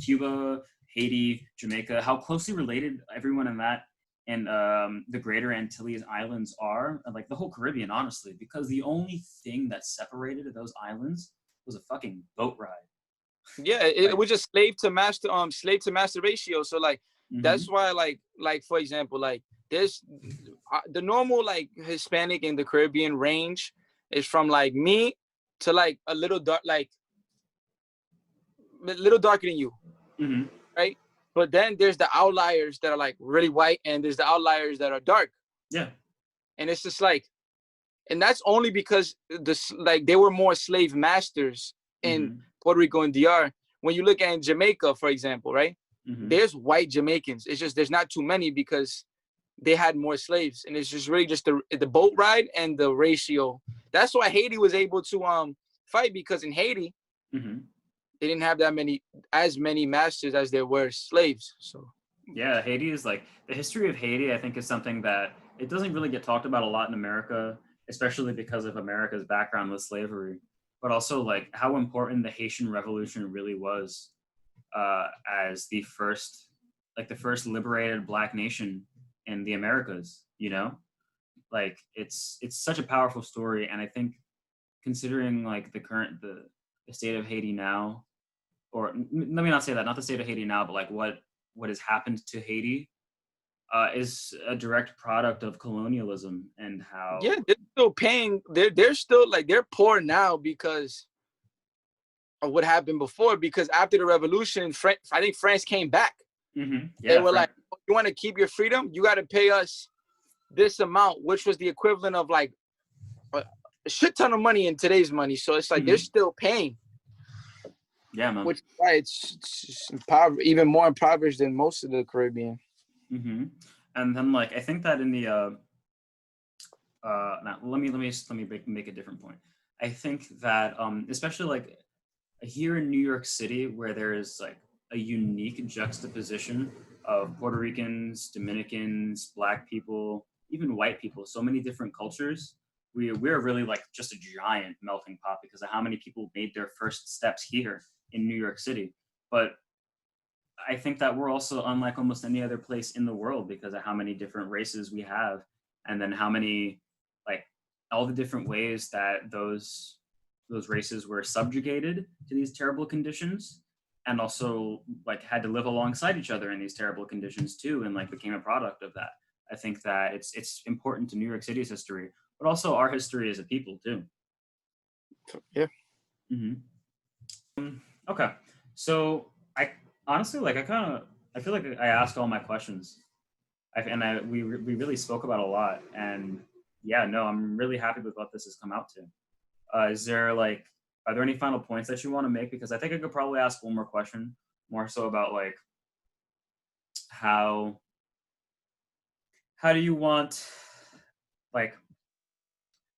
Cuba, Haiti, Jamaica, how closely related everyone in that and the Greater Antilles Islands are, and like the whole Caribbean, honestly, because the only thing that separated those islands was a fucking boat ride. Yeah, it was just slave to master ratio. So like, that's why like for example, like there's the normal like Hispanic in the Caribbean range is from like me to like a little dark, like a little darker than you, right? But then there's the outliers that are like really white, and there's the outliers that are dark. Yeah, and it's just like, and that's only because they were more slave masters in Puerto Rico and DR. When you look at Jamaica, for example, right? There's white Jamaicans. It's just there's not too many because they had more slaves, and it's just really just the boat ride and the ratio. That's why Haiti was able to fight, because in Haiti they didn't have as many masters as there were slaves. So yeah, Haiti is like, the history of Haiti, I think, is something that it doesn't really get talked about a lot in America, especially because of America's background with slavery, but also like how important the Haitian Revolution really was as the first liberated Black nation in the Americas. Like it's such a powerful story, and I think considering like the state of Haiti now, or let me not say that, not the state of Haiti now, but like what has happened to Haiti is a direct product of colonialism and how. Yeah, they're still paying. They're still like they're poor now because of what happened before. Because after the revolution, I think France came back. Mm-hmm. They Yeah, were like, oh, "You want to keep your freedom? You got to pay us this amount," which was the equivalent of like a shit ton of money in today's money. So it's like they're still paying. Yeah, man. Which right, it's even more impoverished than most of the Caribbean. Mm-hmm. And then like I think that in the now let me make a different point. I think that especially like here in New York City, where there is like a unique juxtaposition of Puerto Ricans, Dominicans, Black people, even white people, so many different cultures. We're really like just a giant melting pot because of how many people made their first steps here in New York City. But I think that we're also unlike almost any other place in the world because of how many different races we have, and then how many, like, all the different ways that those races were subjugated to these terrible conditions, and also like had to live alongside each other in these terrible conditions too, and like became a product of that. I think that it's important to New York City's history, but also our history as a people too. Yeah. Mm-hmm. Okay, so I honestly like I feel like I asked all my questions, we really spoke about a lot, and yeah, no, I'm really happy with what this has come out to. Is there like, are there any final points that you want to make? Because I think I could probably ask one more question, more so about like how do you want, like,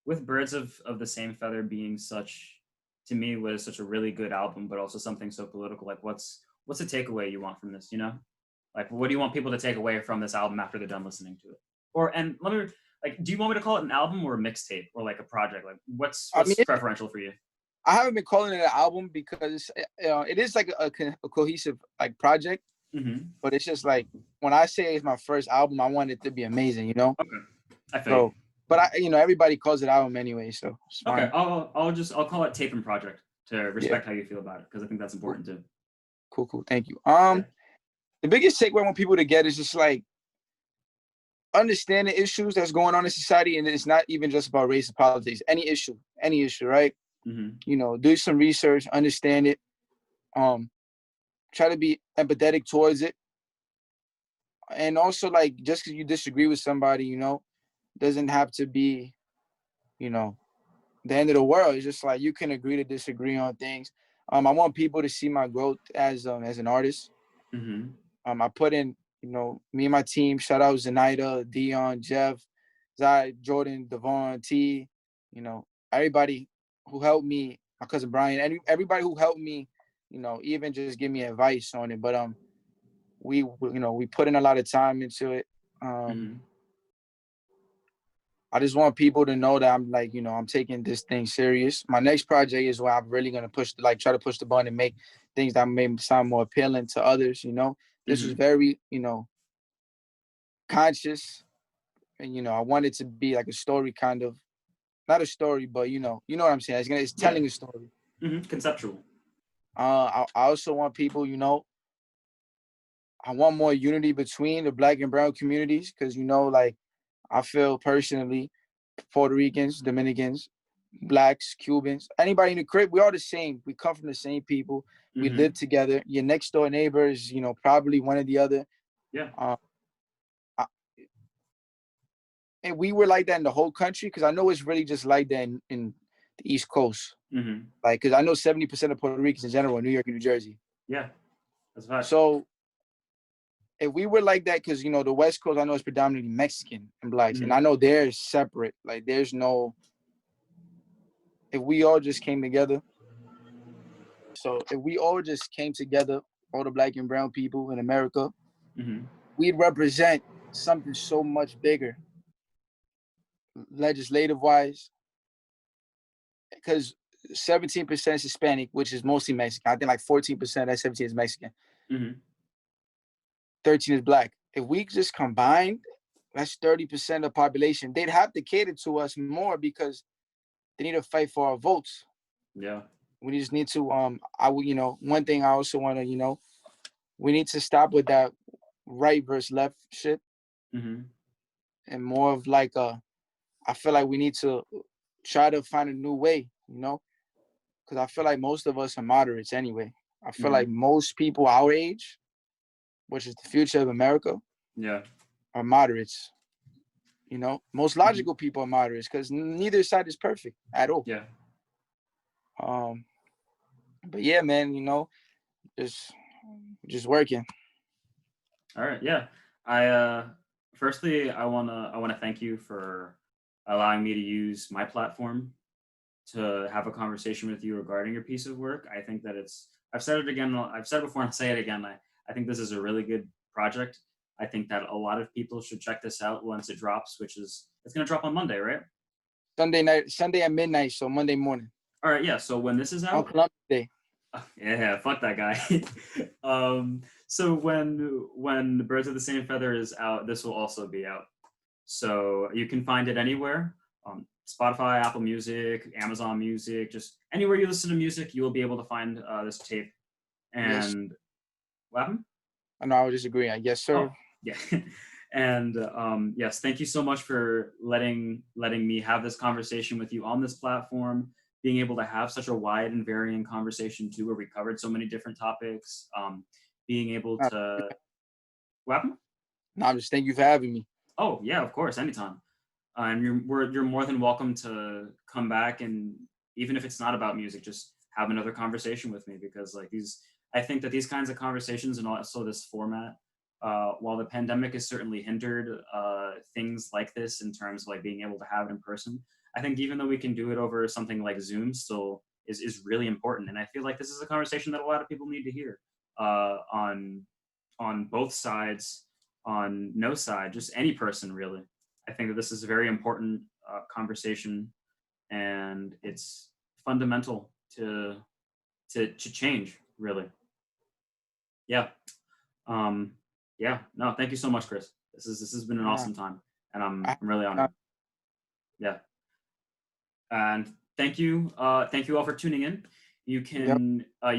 with Birds of the Same Feather being such, to me, was such a really good album, but also something so political. Like, what's the takeaway you want from this? You know, like, what do you want people to take away from this album after they're done listening to it? Or, and let me, like, do you want me to call it an album or a mixtape or like a project? Like, what's preferential for you? I haven't been calling it an album because it is like a cohesive like project. Mm-hmm. But it's just like when I say it's my first album, I want it to be amazing, you know. Okay, I feel. But everybody calls it album anyway, so it's fine. Okay, I'll call it tape and project to respect how you feel about it, because I think that's important too. Cool. Thank you. The biggest takeaway I want people to get is just like understand the issues that's going on in society, and it's not even just about race and politics. Any issue, right? Mm-hmm. Do some research, understand it. Try to be empathetic towards it, and also like just because you disagree with somebody, doesn't have to be, the end of the world. It's just like you can agree to disagree on things. I want people to see my growth as an artist. Mm-hmm. I put in, me and my team. Shout out Zenaida, Dion, Jeff, Zai, Jordan, Devon, T. Everybody who helped me. My cousin Brian, and everybody who helped me. Even just give me advice on it. But we put in a lot of time into it. I just want people to know that I'm like, I'm taking this thing serious. My next project is where I'm really gonna try to push the button and make things that may sound more appealing to others. This was very, conscious, and I want it to be like a story, kind of, not a story, but you know what I'm saying. It's telling a story. Conceptual. I also want people, I want more unity between the Black and brown communities, because like I feel personally, Puerto Ricans, Dominicans, Blacks, Cubans, anybody in the crib, we're all the same. We come from the same people. We live together. Your next door neighbor is, probably one or the other. Yeah. And we were like that in the whole country, because I know it's really just like that in the East Coast. Like, because I know 70% of Puerto Ricans in general are New York and New Jersey. Yeah, that's right. So if we were like that, because, the West Coast, I know, is predominantly Mexican and Blacks. And I know they're separate. Like, there's no, if we all just came together. So if we all just came together, all the Black and brown people in America, we'd represent something so much bigger, legislative-wise, because 17% is Hispanic, which is mostly Mexican. I think like 14% that 17 is Mexican. 13 is Black. If we just combined, that's 30% of the population. They'd have to cater to us more because they need to fight for our votes. Yeah. We just need to, one thing I also want to, we need to stop with that right versus left shit. Mm-hmm. and more of like I feel like we need to try to find a new way, you know, because I feel like most of us are moderates anyway. I feel Mm-hmm. like most people our age, which is the future of America, Yeah. are moderates. You know, most Mm-hmm. logical people are moderates because neither side is perfect at all. Yeah. Um, but yeah, man, you know, just just working. All right. Yeah. I firstly I wanna thank you for allowing me to use my platform to have a conversation with you regarding your piece of work. I think that I've said it again, I've said it before and I'll say it again. I think this is a really good project. I think that a lot of people should check this out once it drops, it's gonna drop on Monday, right? Sunday night, Sunday at midnight, so Monday morning All right, yeah. So when this is on out, Columbus Day. yeah, fuck that guy. So when the Birds of the Same Feather is out, this will also be out. So you can find it anywhere. Spotify, Apple Music, Amazon Music, just anywhere you listen to music, you will be able to find this tape. Yes, And what happened? I know. I would disagree. I guess, sir. Oh, yeah. And yes, thank you so much for letting me have this conversation with you on this platform. Being able to have such a wide and varying conversation too, where we covered so many different topics. Being able No, to what happened? no, just thank you for having me. Oh yeah, of course, anytime. And you're more than welcome to come back, and even if it's not about music, just have another conversation with me, because like these, I think that these kinds of conversations and also this format, while the pandemic has certainly hindered things like this in terms of like being able to have it in person, I think even though we can do it over something like Zoom, still is really important. And I feel like this is a conversation that a lot of people need to hear on both sides, on no side, just any person really. I think that this is a very important conversation, and it's fundamental to change, really. Yeah. Um, yeah. No, thank you so much, Chris. This has been an Nah, awesome time, and I, I'm really I, honored. Yeah. And thank you all for tuning in. yep, You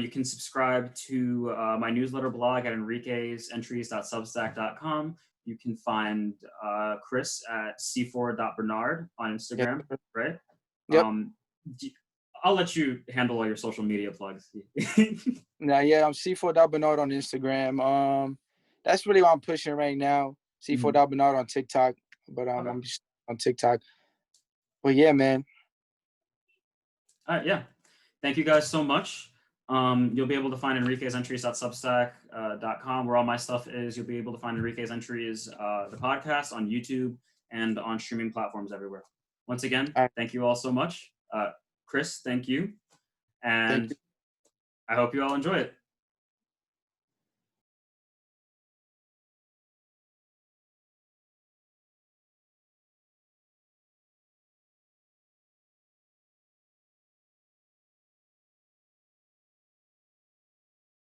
can subscribe to my newsletter blog at enriquesentries.substack.com. You can find Chris at c4.benard on yep, Instagram, right? yep. Um, I'll let you handle all your social media plugs. Now, yeah, I'm C4 Benard on Instagram. That's really what I'm pushing right now. C4 Mhm. Benard on TikTok, but Okay. I'm just on TikTok. But yeah, man. All right. Yeah. Thank you guys so much. You'll be able to find Enrique's Entries.substack.com, where all my stuff is. You'll be able to find Enrique's Entries, the podcast, on YouTube and on streaming platforms everywhere. Once again, All right, thank you all so much. Chris, thank you. thank And you. I hope you all enjoy it.